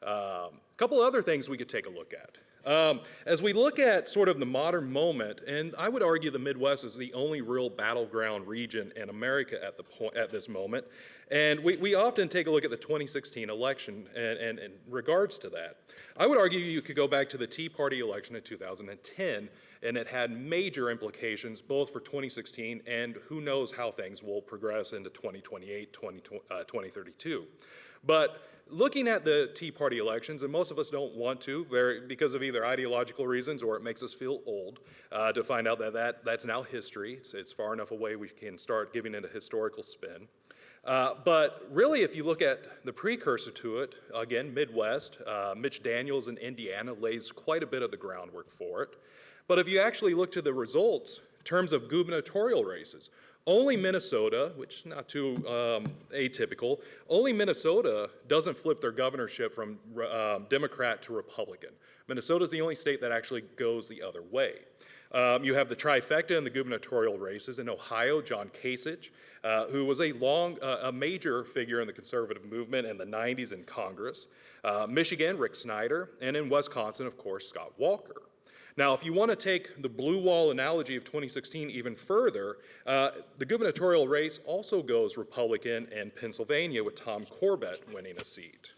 A couple other things we could take a look at. As we look at sort of the modern moment, and I would argue the Midwest is the only real battleground region in America at this moment, and we often take a look at the 2016 election and in regards to that. I would argue you could go back to the Tea Party election in 2010, and it had major implications both for 2016 and who knows how things will progress into 2028, 2032. But looking at the Tea Party elections, and most of us don't want to, because of either ideological reasons or it makes us feel old, to find out that's now history. It's far enough away we can start giving it a historical spin. But really, if you look at the precursor to it, again, Midwest, Mitch Daniels in Indiana lays quite a bit of the groundwork for it. But if you actually look to the results, in terms of gubernatorial races, only Minnesota, which is not too atypical, only Minnesota doesn't flip their governorship from Democrat to Republican. Minnesota's the only state that actually goes the other way. You have the trifecta in the gubernatorial races. In Ohio, John Kasich, who was a major figure in the conservative movement in the 90s in Congress. Michigan, Rick Snyder, and in Wisconsin, of course, Scott Walker. Now, if you want to take the blue wall analogy of 2016 even further, the gubernatorial race also goes Republican in Pennsylvania with Tom Corbett winning a seat.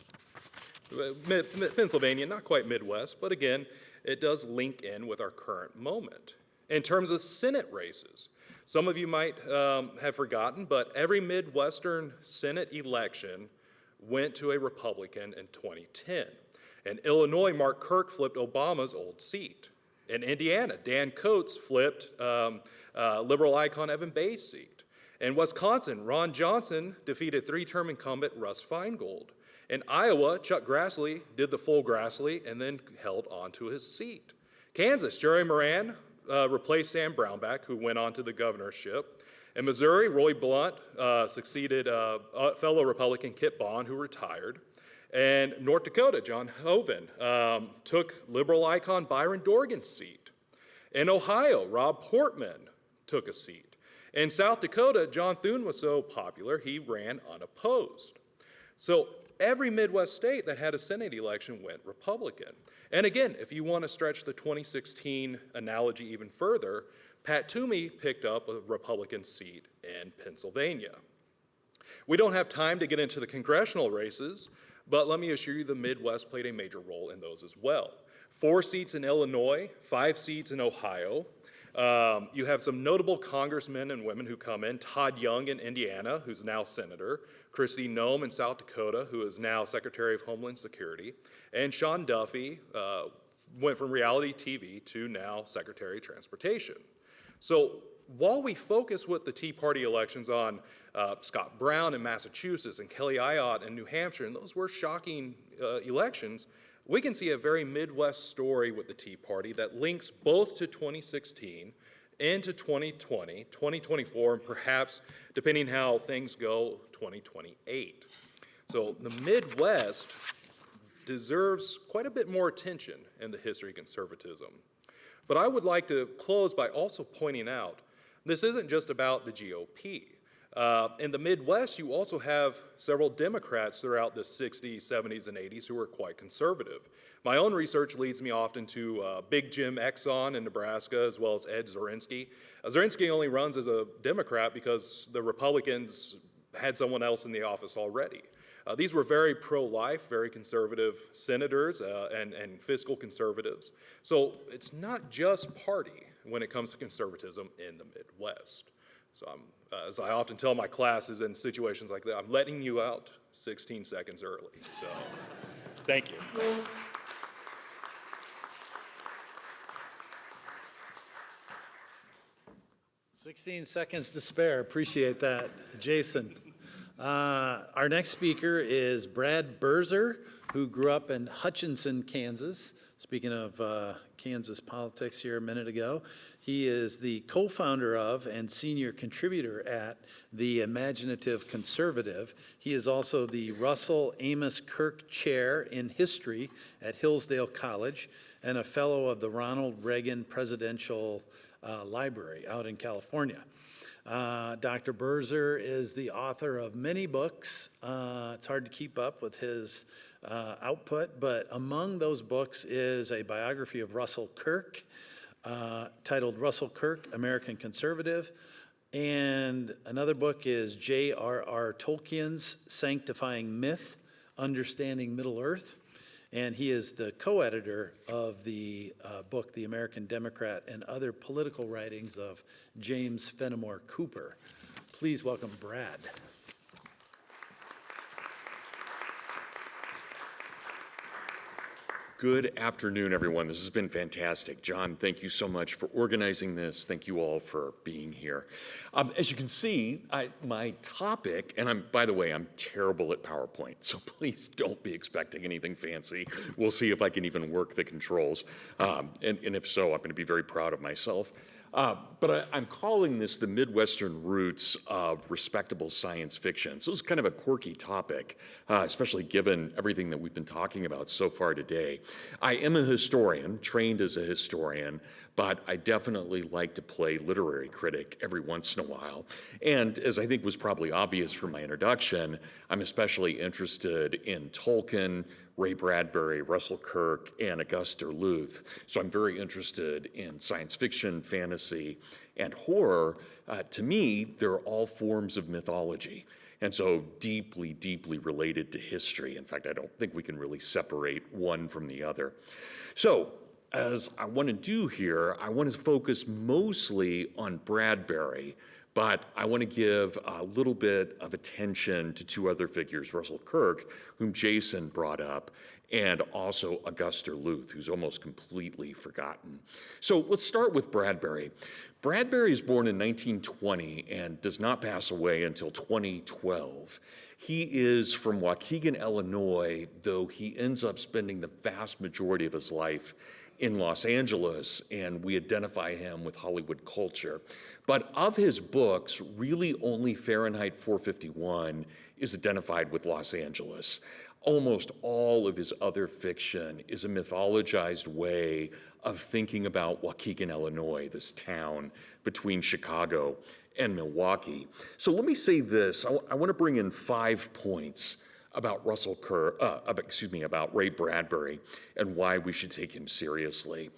Pennsylvania, not quite Midwest, but again, it does link in with our current moment. In terms of Senate races, some of you might have forgotten, but every Midwestern Senate election went to a Republican in 2010. In Illinois, Mark Kirk flipped Obama's old seat. In Indiana, Dan Coates flipped liberal icon Evan Bay's seat. In Wisconsin, Ron Johnson defeated three-term incumbent Russ Feingold. In Iowa, Chuck Grassley did the full Grassley and then held on to his seat. Kansas, Jerry Moran replaced Sam Brownback, who went on to the governorship. In Missouri, Roy Blunt succeeded fellow Republican Kit Bond, who retired. And North Dakota, John Hoeven took liberal icon Byron Dorgan's seat. In Ohio, Rob Portman took a seat. In South Dakota, John Thune was so popular, he ran unopposed. So every Midwest state that had a Senate election went Republican. And again, if you want to stretch the 2016 analogy even further, Pat Toomey picked up a Republican seat in Pennsylvania. We don't have time to get into the congressional races, but let me assure you the Midwest played a major role in those as well. 4 seats in Illinois, 5 seats in Ohio. You have some notable congressmen and women who come in. Todd Young in Indiana, who's now senator. Kristi Noem in South Dakota, who is now Secretary of Homeland Security. And Sean Duffy went from reality TV to now Secretary of Transportation. So while we focus with the Tea Party elections on Scott Brown in Massachusetts and Kelly Ayotte in New Hampshire, and those were shocking elections, we can see a very Midwest story with the Tea Party that links both to 2016 into 2020, 2024, and perhaps, depending how things go, 2028. So the Midwest deserves quite a bit more attention in the history of conservatism. But I would like to close by also pointing out this isn't just about the GOP. In the Midwest, you also have several Democrats throughout the 60s, 70s, and 80s who are quite conservative. My own research leads me often to Big Jim Exxon in Nebraska, as well as Ed Zorinsky. Zorinsky only runs as a Democrat because the Republicans had someone else in the office already. These were very pro-life, very conservative senators and fiscal conservatives. So it's not just party when it comes to conservatism in the Midwest. So as I often tell my classes in situations like that, I'm letting you out 16 seconds early. So thank you. "16 seconds to spare." Appreciate that, Jason. Our next speaker is Brad Birzer, who grew up in Hutchinson, Kansas. Speaking of Kansas politics here a minute ago, he is the co-founder of and senior contributor at the Imaginative Conservative. He is also the Russell Amos Kirk Chair in History at Hillsdale College and a fellow of the Ronald Reagan Presidential Library out in California. Dr. Birzer is the author of many books. It's hard to keep up with his output, but among those books is a biography of Russell Kirk titled Russell Kirk, American Conservative. And another book is J.R.R. Tolkien's Sanctifying Myth, Understanding Middle-earth. And he is the co-editor of the book, The American Democrat and Other Political Writings of James Fenimore Cooper. Please welcome Brad. Good afternoon, everyone. This has been fantastic. John, thank you so much for organizing this. Thank you all for being here. As you can see, my topic, and by the way, I'm terrible at PowerPoint, so please don't be expecting anything fancy. We'll see if I can even work the controls. And if so, I'm going to be very proud of myself. But I'm calling this the Midwestern roots of respectable science fiction. So it's kind of a quirky topic, especially given everything that we've been talking about so far today. I am a historian, trained as a historian, but I definitely like to play literary critic every once in a while. And as I think was probably obvious from my introduction, I'm especially interested in Tolkien, Ray Bradbury, Russell Kirk, and Auguste Derleth. So I'm very interested in science fiction, fantasy, and horror. To me, they're all forms of mythology, and so deeply, deeply related to history. In fact, I don't think we can really separate one from the other. So, as I want to do here, I want to focus mostly on Bradbury, but I want to give a little bit of attention to two other figures, Russell Kirk, whom Jason brought up, and also Auguste Derleth, who's almost completely forgotten. So let's start with Bradbury. Bradbury is born in 1920 and does not pass away until 2012. He is from Waukegan, Illinois, though he ends up spending the vast majority of his life in Los Angeles, and we identify him with Hollywood culture. But of his books, really only Fahrenheit 451 is identified with Los Angeles. Almost all of his other fiction is a mythologized way of thinking about Waukegan, Illinois, this town between Chicago and Milwaukee. So let me say this. I want to bring in 5 points about about Ray Bradbury and why we should take him seriously.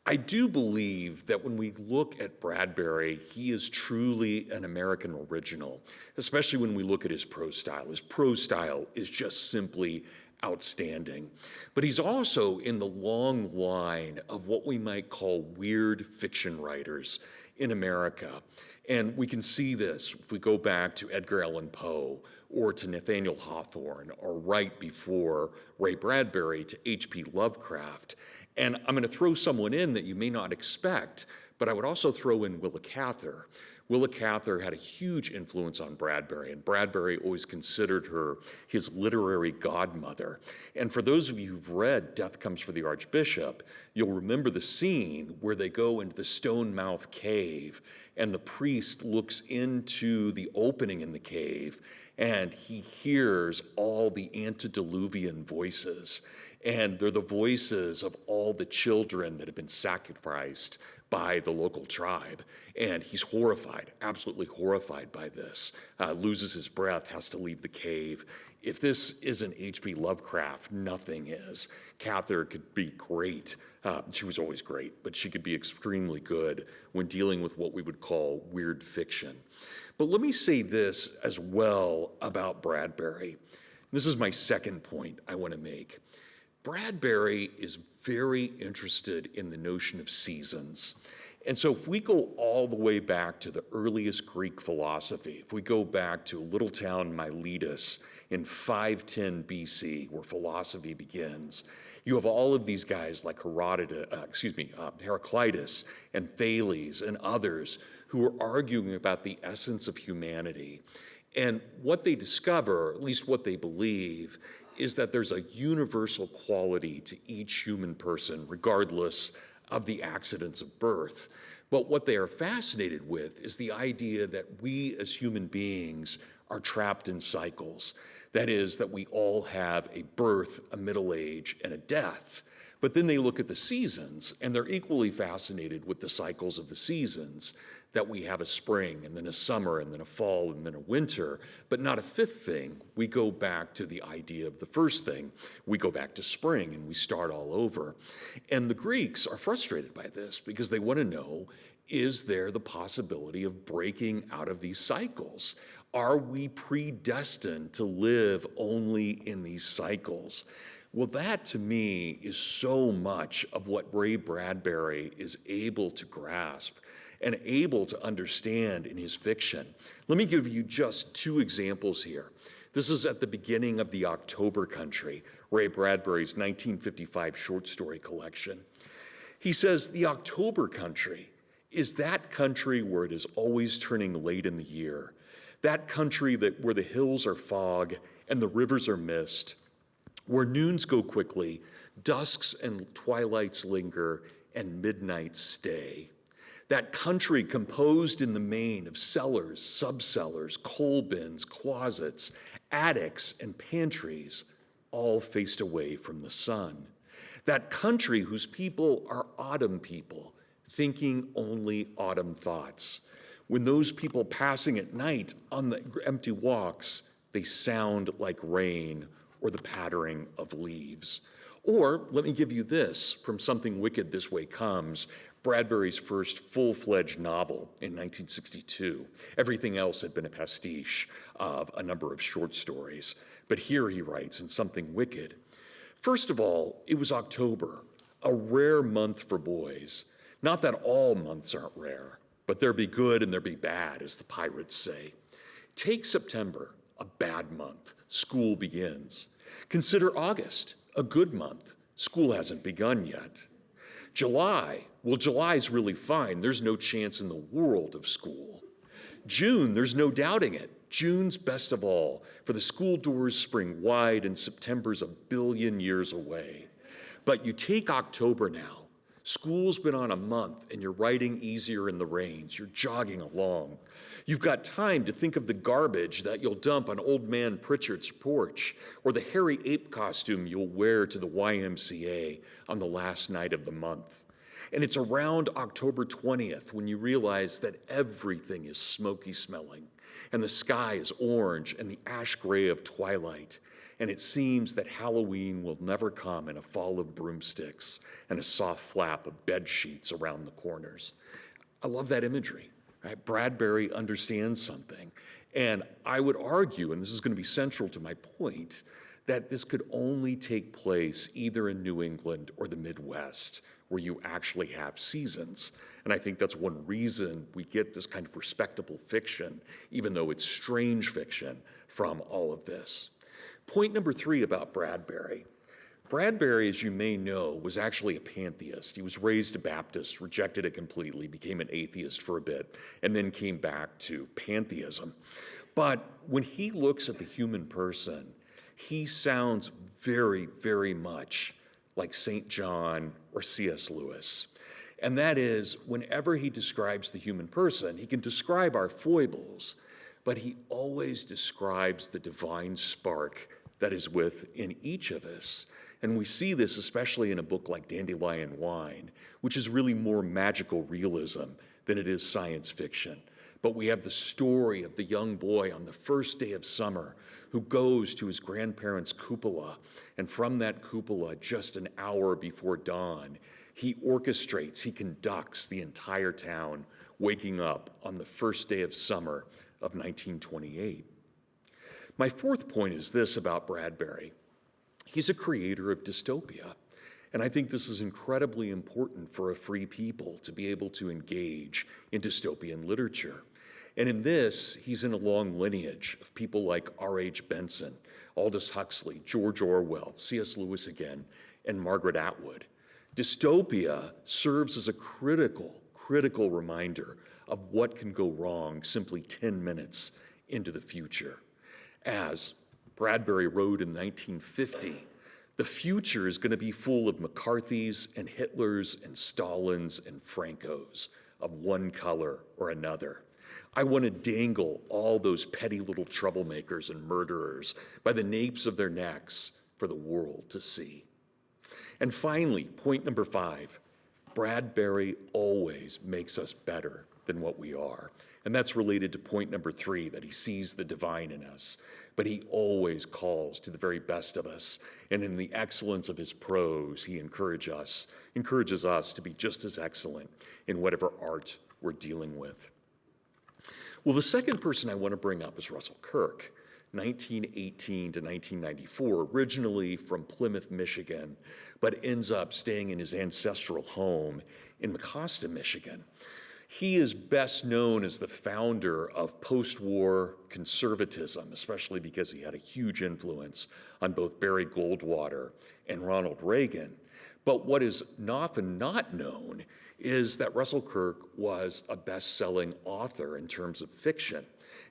I do believe that when we look at Bradbury, he is truly an American original, especially when we look at his prose style. His prose style is just simply outstanding. But he's also in the long line of what we might call weird fiction writers in America. And we can see this if we go back to Edgar Allan Poe or to Nathaniel Hawthorne, or right before Ray Bradbury to H.P. Lovecraft. And I'm going to throw someone in that you may not expect, but I would also throw in Willa Cather. Willa Cather had a huge influence on Bradbury, and Bradbury always considered her his literary godmother. And for those of you who've read Death Comes for the Archbishop, you'll remember the scene where they go into the stone mouth cave, and the priest looks into the opening in the cave, and he hears all the antediluvian voices. And they're the voices of all the children that have been sacrificed by the local tribe. And he's horrified, absolutely horrified by this, loses his breath, has to leave the cave. If this isn't H.P. Lovecraft, nothing is. Cather could be great. She was always great, but she could be extremely good when dealing with what we would call weird fiction. But let me say this as well about Bradbury. This is my second point I want to make. Bradbury is very interested in the notion of seasons. And so if we go all the way back to the earliest Greek philosophy, if we go back to a little town, Miletus, in 510 BC, where philosophy begins, you have all of these guys like Heraclitus and Thales and others who are arguing about the essence of humanity. And what they discover, at least what they believe, is that there's a universal quality to each human person, regardless of the accidents of birth. But what they are fascinated with is the idea that we as human beings are trapped in cycles. That is, that we all have a birth, a middle age, and a death. But then they look at the seasons, and they're equally fascinated with the cycles of the seasons, that we have a spring, and then a summer, and then a fall, and then a winter, but not a fifth thing. We go back to the idea of the first thing. We go back to spring, and we start all over. And the Greeks are frustrated by this because they want to know, is there the possibility of breaking out of these cycles? Are we predestined to live only in these cycles? Well, that to me is so much of what Ray Bradbury is able to grasp and able to understand in his fiction. Let me give you just two examples here. This is at the beginning of The October Country, Ray Bradbury's 1955 short story collection. He says, "The October Country is that country where it is always turning late in the year, that country where the hills are fog and the rivers are mist, where noons go quickly, dusks and twilights linger, and midnights stay. That country composed in the main of cellars, subcellars, coal bins, closets, attics, and pantries, all faced away from the sun. That country whose people are autumn people, thinking only autumn thoughts. When those people passing at night on the empty walks, they sound like rain or the pattering of leaves." Or let me give you this from Something Wicked This Way Comes, Bradbury's first full-fledged novel in 1962. Everything else had been a pastiche of a number of short stories. But here he writes in Something Wicked, "First of all, it was October, a rare month for boys. Not that all months aren't rare, but there be good and there be bad, as the pirates say. Take September, a bad month. School begins. Consider August, a good month. School hasn't begun yet. July, well, July's really fine. There's no chance in the world of school. June, there's no doubting it. June's best of all, for the school doors spring wide and September's a billion years away. But you take October now. School's been on a month and you're riding easier in the rains. You're jogging along. You've got time to think of the garbage that you'll dump on Old Man Pritchard's porch or the hairy ape costume you'll wear to the YMCA on the last night of the month. And it's around October 20th when you realize that everything is smoky smelling and the sky is orange and the ash gray of twilight. And it seems that Halloween will never come in a fall of broomsticks and a soft flap of bed sheets around the corners." I love that imagery. Right? Bradbury understands something. And I would argue, and this is going to be central to my point, that this could only take place either in New England or the Midwest, where you actually have seasons. And I think that's one reason we get this kind of respectable fiction, even though it's strange fiction, from all of this. Point number 3 about Bradbury. Bradbury, as you may know, was actually a pantheist. He was raised a Baptist, rejected it completely, became an atheist for a bit, and then came back to pantheism. But when he looks at the human person, he sounds very, very much like St. John or C.S. Lewis. And that is, whenever he describes the human person, he can describe our foibles, but he always describes the divine spark that is within each of us. And we see this especially in a book like Dandelion Wine, which is really more magical realism than it is science fiction. But we have the story of the young boy on the first day of summer who goes to his grandparents' cupola, and from that cupola, just an hour before dawn, he orchestrates, he conducts the entire town waking up on the first day of summer of 1928. My fourth point is this about Bradbury. He's a creator of dystopia, and I think this is incredibly important for a free people to be able to engage in dystopian literature. And in this, he's in a long lineage of people like R.H. Benson, Aldous Huxley, George Orwell, C.S. Lewis again, and Margaret Atwood. Dystopia serves as a critical reminder of what can go wrong simply 10 minutes into the future. As Bradbury wrote in 1950, the future is going to be full of McCarthys and Hitlers and Stalins and Francos of one color or another. I want to dangle all those petty little troublemakers and murderers by the napes of their necks for the world to see. And finally, point number 5, Bradbury always makes us better than what we are. And that's related to point number 3, that he sees the divine in us, but he always calls to the very best of us. And in the excellence of his prose, he encourages us to be just as excellent in whatever art we're dealing with. Well, the second person I want to bring up is Russell Kirk, 1918 to 1994, originally from Plymouth, Michigan, but ends up staying in his ancestral home in Mecosta, Michigan. He is best known as the founder of post-war conservatism, especially because he had a huge influence on both Barry Goldwater and Ronald Reagan. But what is often not known is that Russell Kirk was a best-selling author in terms of fiction.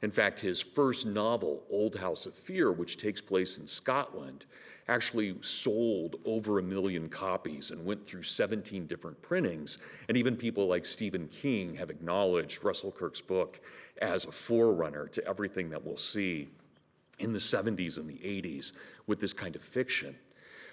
In fact, his first novel, Old House of Fear, which takes place in Scotland, actually sold over 1 million copies and went through 17 different printings. And even people like Stephen King have acknowledged Russell Kirk's book as a forerunner to everything that we'll see in the 70s and the 80s with this kind of fiction.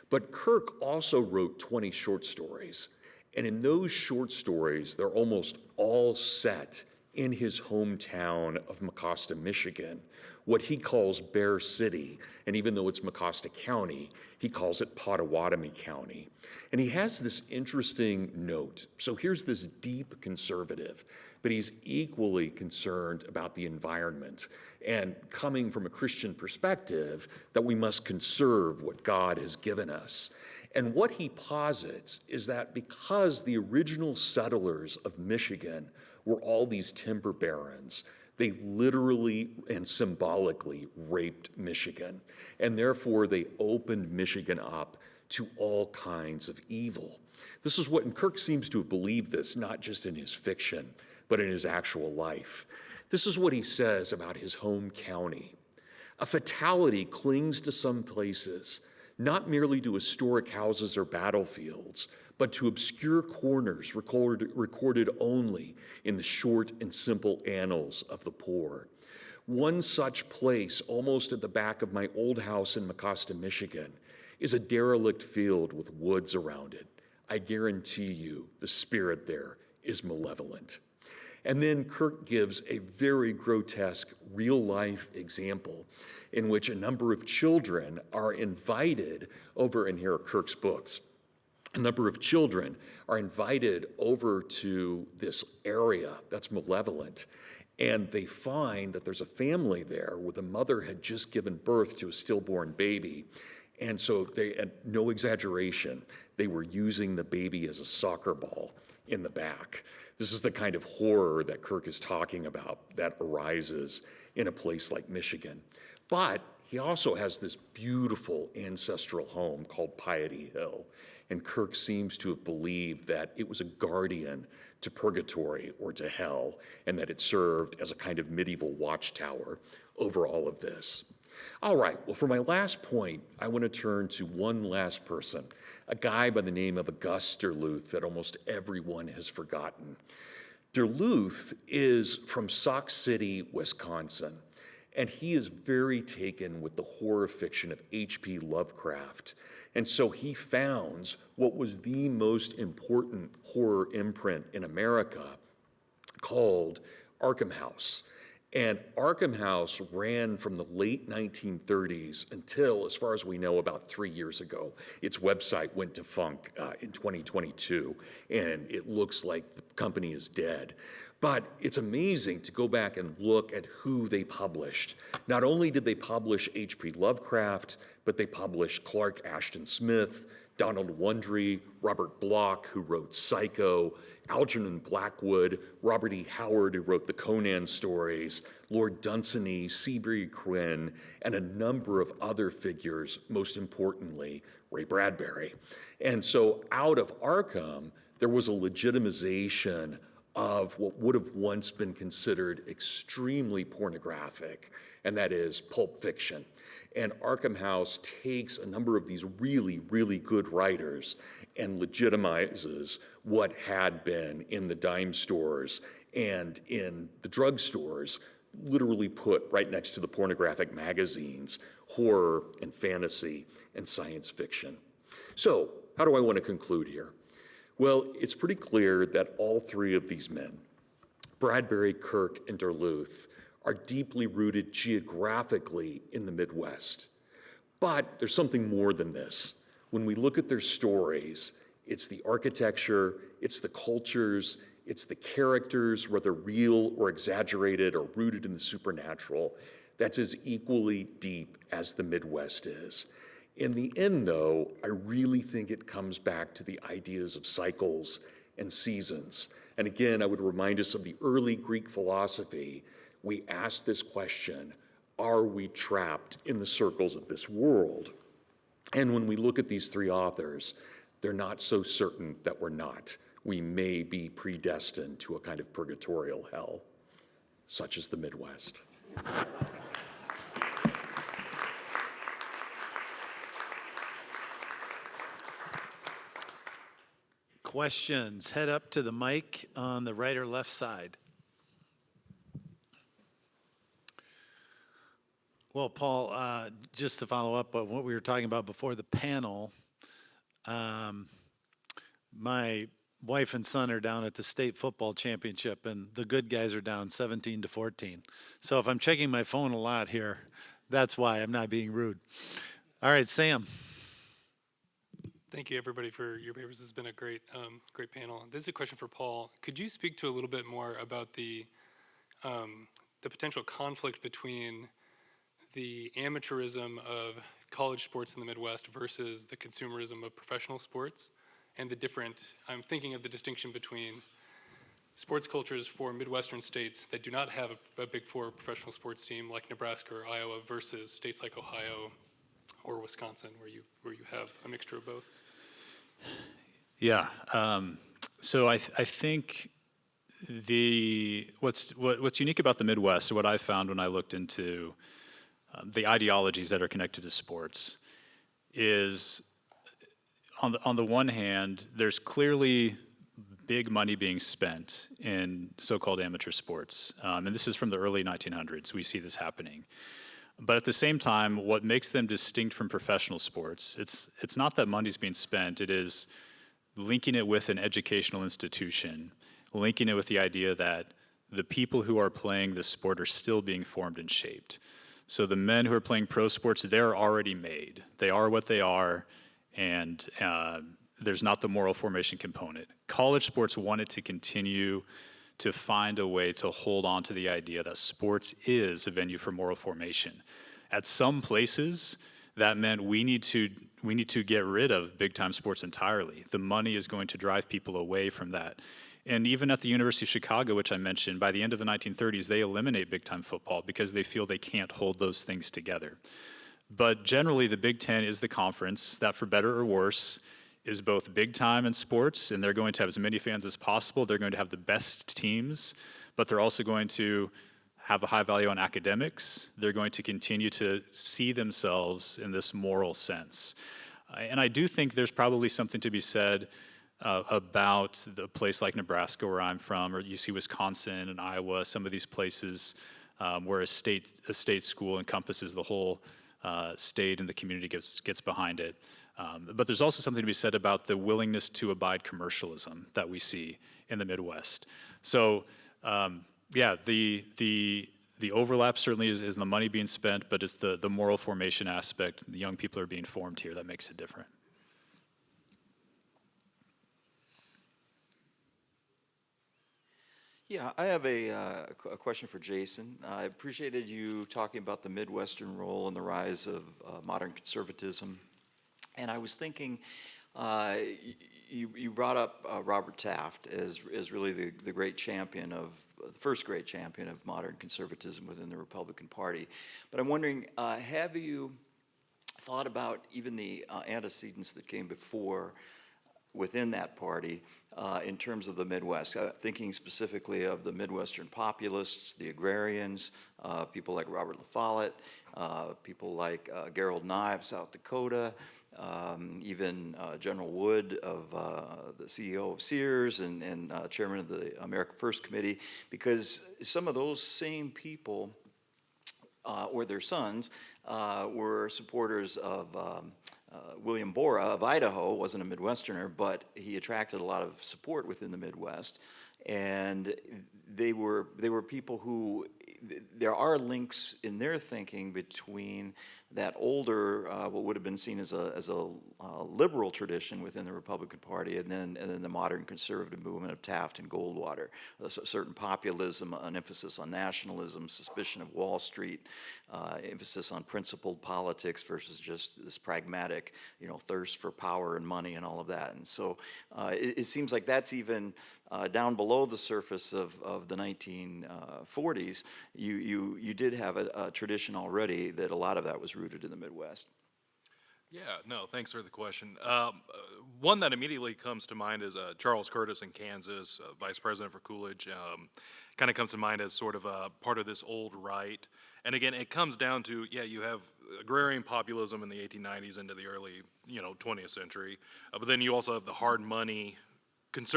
But Kirk also wrote 20 short stories. And in those short stories, they're almost all set in his hometown of Mecosta, Michigan, what he calls Bear City. And even though it's Mecosta County, he calls it Pottawatomie County. And he has this interesting note. So here's this deep conservative, but he's equally concerned about the environment and coming from a Christian perspective that we must conserve what God has given us. And what he posits is that because the original settlers of Michigan were all these timber barons, they literally and symbolically raped Michigan. And therefore, they opened Michigan up to all kinds of evil. This is what, and Kirk seems to have believed this, not just in his fiction, but in his actual life. This is what he says about his home county. A fatality clings to some places, not merely to historic houses or battlefields, but to obscure corners recorded only in the short and simple annals of the poor. One such place, almost at the back of my old house in Mecosta, Michigan, is a derelict field with woods around it. I guarantee you the spirit there is malevolent. And then Kirk gives a very grotesque real-life example in which a number of children are invited over, and here are Kirk's books. A number of children are invited over to this area that's malevolent, and they find that there's a family there where the mother had just given birth to a stillborn baby. And so they, and no exaggeration, they were using the baby as a soccer ball in the back. This is the kind of horror that Kirk is talking about that arises in a place like Michigan. But he also has this beautiful ancestral home called Piety Hill. And Kirk seems to have believed that it was a guardian to purgatory or to hell, and that it served as a kind of medieval watchtower over all of this. All right, well, for my last point, I want to turn to one last person, a guy by the name of Auguste Derluth that almost everyone has forgotten. Derluth is from Sauk City, Wisconsin, and he is very taken with the horror fiction of H.P. Lovecraft. And so he founds what was the most important horror imprint in America called Arkham House. And Arkham House ran from the late 1930s until, as far as we know, about 3 years ago. Its website went defunct in 2022, and it looks like the company is dead. But it's amazing to go back and look at who they published. Not only did they publish H.P. Lovecraft, but they published Clark Ashton Smith, Donald Wundry, Robert Bloch, who wrote Psycho, Algernon Blackwood, Robert E. Howard, who wrote the Conan stories, Lord Dunsany, Seabury Quinn, and a number of other figures, most importantly, Ray Bradbury. And so out of Arkham, there was a legitimization of what would have once been considered extremely pornographic, and that is pulp fiction. And Arkham House takes a number of these really, really good writers and legitimizes what had been in the dime stores and in the drugstores, literally put right next to the pornographic magazines, horror and fantasy and science fiction. So, how do I want to conclude here? Well, it's pretty clear that all three of these men, Bradbury, Kirk, and Duluth, are deeply rooted geographically in the Midwest. But there's something more than this. When we look at their stories, it's the architecture, it's the cultures, it's the characters, whether real or exaggerated or rooted in the supernatural, that's as equally deep as the Midwest is. In the end, though, I really think it comes back to the ideas of cycles and seasons. And again, I would remind us of the early Greek philosophy. We ask this question, are we trapped in the circles of this world? And when we look at these three authors, they're not so certain that we're not. We may be predestined to a kind of purgatorial hell, such as the Midwest. Questions? Head up to the mic on the right or left side. Well, Paul, just to follow up on what we were talking about before the panel, my wife and son are down at the state football championship, and the good guys are down 17-14. So if I'm checking my phone a lot here, that's why. I'm not being rude. All right, Sam. Thank you, everybody, for your papers. This has been a great panel. This is a question for Paul. Could you speak to a little bit more about the potential conflict between the amateurism of college sports in the Midwest versus the consumerism of professional sports, and the different, I'm thinking of the distinction between sports cultures for Midwestern states that do not have a Big Four professional sports team like Nebraska or Iowa versus states like Ohio or Wisconsin where you have a mixture of both. Yeah. So I think what's unique about the Midwest, what I found when I looked into the ideologies that are connected to sports, is on the one hand, there's clearly big money being spent in so-called amateur sports, and this is from the early 1900s. We see this happening. But at the same time, what makes them distinct from professional sports, it's not that money's being spent, it is linking it with an educational institution, linking it with the idea that the people who are playing the sport are still being formed and shaped. So the men who are playing pro sports, they're already made. They are what they are, and there's not the moral formation component. College sports wanted to continue to find a way to hold on to the idea that sports is a venue for moral formation. At some places, that meant we need to get rid of big-time sports entirely. The money is going to drive people away from that. And even at the University of Chicago, which I mentioned, by the end of the 1930s, they eliminate big-time football because they feel they can't hold those things together. But generally, the Big Ten is the conference that, for better or worse, is both big-time in sports, and they're going to have as many fans as possible. They're going to have the best teams, but they're also going to have a high value on academics. They're going to continue to see themselves in this moral sense. And I do think there's probably something to be said about the place like Nebraska, where I'm from, or you see Wisconsin and Iowa, some of these places where a state school encompasses the whole state and the community gets behind it. But there's also something to be said about the willingness to abide commercialism that we see in the Midwest. So, yeah, the overlap certainly is the money being spent, but it's the moral formation aspect. The young people are being formed here that makes it different. Yeah, I have a question for Jason. I appreciated you talking about the Midwestern role and the rise of modern conservatism. And I was thinking, you brought up Robert Taft as really the great champion of, the first great champion of modern conservatism within the Republican Party. But I'm wondering, have you thought about even the antecedents that came before within that party in terms of the Midwest, thinking specifically of the Midwestern populists, the agrarians, people like Robert La Follette, people like Gerald Nye of South Dakota, even General Wood, of the CEO of Sears and chairman of the America First Committee, because some of those same people or their sons were supporters of William Bora of Idaho wasn't a Midwesterner, but he attracted a lot of support within the Midwest. And they were people who, there are links in their thinking between that older, what would have been seen as a liberal tradition within the Republican Party, and then the modern conservative movement of Taft and Goldwater. A certain populism, an emphasis on nationalism, suspicion of Wall Street, emphasis on principled politics versus just this pragmatic, thirst for power and money and all of that. And so it seems like that's even down below the surface of the 1940s. You did have a tradition already that a lot of that was rooted in the Midwest. Yeah, no, thanks for the question. One that immediately comes to mind is Charles Curtis in Kansas, vice president for Coolidge. Kind of comes to mind as sort of a part of this old right. And again, it comes down to, you have agrarian populism in the 1890s into the early, 20th century. But then you also have the hard money, kind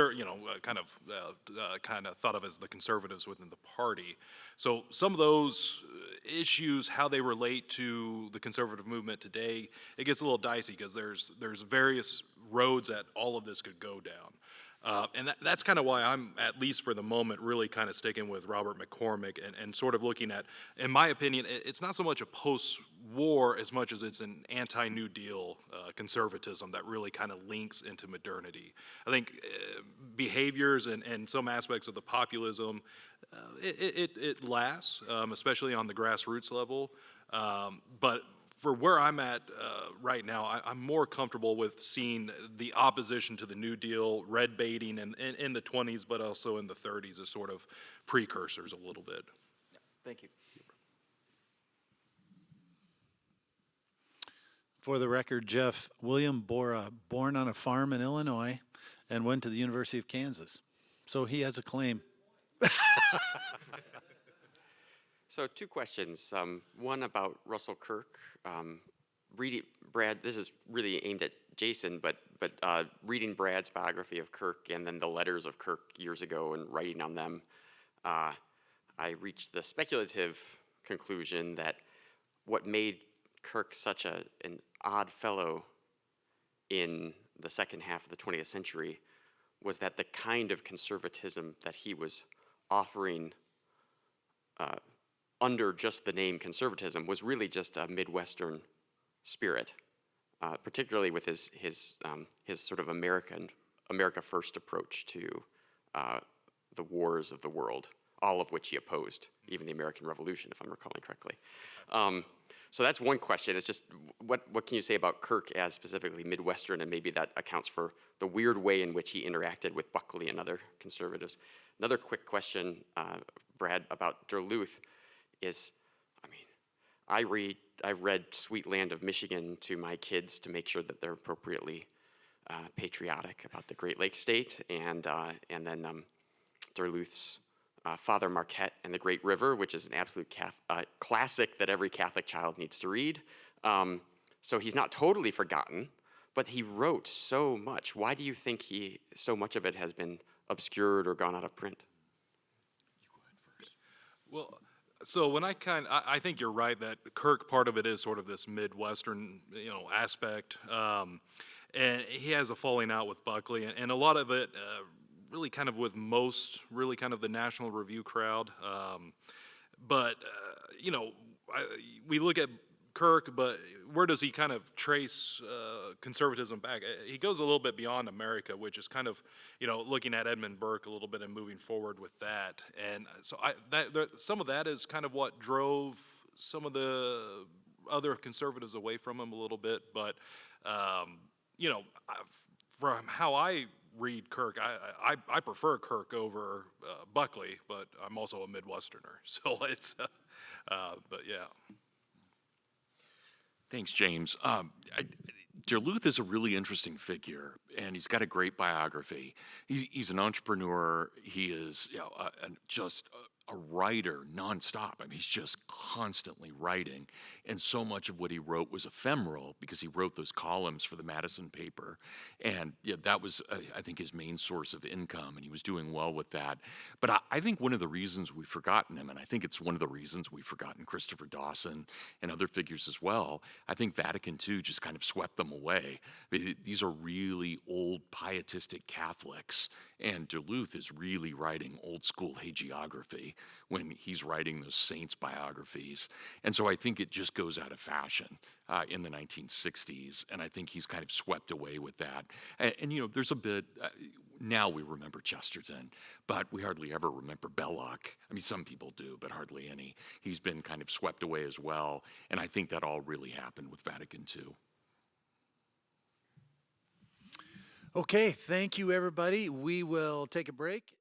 of thought of as the conservatives within the party. So some of those issues, how they relate to the conservative movement today, it gets a little dicey because there's various roads that all of this could go down. And that's kind of why I'm, at least for the moment, really kind of sticking with Robert McCormick and sort of looking at, in my opinion, it's not so much a post-war as much as it's an anti-New Deal conservatism that really kind of links into modernity. I think behaviors and some aspects of the populism, it lasts, especially on the grassroots level. But for where I'm at right now, I'm more comfortable with seeing the opposition to the New Deal, red baiting in the 20s, but also in the 30s as sort of precursors a little bit. Thank you. For the record, Jeff, William Bora, born on a farm in Illinois and went to the University of Kansas. So he has a claim. So 2 questions. One about Russell Kirk. Brad, this is really aimed at Jason, but reading Brad's biography of Kirk and then the letters of Kirk years ago and writing on them, I reached the speculative conclusion that what made Kirk such an odd fellow in the second half of the 20th century was that the kind of conservatism that he was offering under just the name conservatism was really just a Midwestern spirit, particularly with his sort of America First approach to the wars of the world, all of which he opposed, even the American Revolution, if I'm recalling correctly. So that's one question. It's just what can you say about Kirk as specifically Midwestern, and maybe that accounts for the weird way in which he interacted with Buckley and other conservatives. Another quick question, Brad, about Duluth is, I've read Sweet Land of Michigan to my kids to make sure that they're appropriately patriotic about the Great Lakes state, and then Duluth's Father Marquette and the Great River, which is an absolute classic that every Catholic child needs to read. So he's not totally forgotten, but he wrote so much. Why do you think so much of it has been obscured or gone out of print? You go ahead first. Well, so when I think you're right that Kirk, part of it is sort of this Midwestern, aspect, and he has a falling out with Buckley, and a lot of it really kind of with most, really kind of the National Review crowd, but we look at Kirk, but where does he kind of trace conservatism back? He goes a little bit beyond America, which is kind of, looking at Edmund Burke a little bit and moving forward with that. And so some of that is kind of what drove some of the other conservatives away from him a little bit. But, from how I read Kirk, I prefer Kirk over Buckley, but I'm also a Midwesterner. So it's, but yeah. Thanks, James. Duluth is a really interesting figure, and he's got a great biography. He's an entrepreneur. He is just a writer nonstop. I mean, he's just constantly writing. And so much of what he wrote was ephemeral because he wrote those columns for the Madison paper. And yeah, that was, I think, his main source of income, and he was doing well with that. But I think one of the reasons we've forgotten him, and I think it's one of the reasons we've forgotten Christopher Dawson and other figures as well, I think Vatican II just kind of swept them away. These are really old pietistic Catholics, and Duluth is really writing old school hagiography when he's writing those saints' biographies. And so I think it just goes out of fashion in the 1960s, and I think he's kind of swept away with that. And you know, there's a bit, now we remember Chesterton, but we hardly ever remember Belloc. I mean, some people do, but hardly any. He's been kind of swept away as well, and I think that all really happened with Vatican II. Okay, thank you, everybody. We will take a break.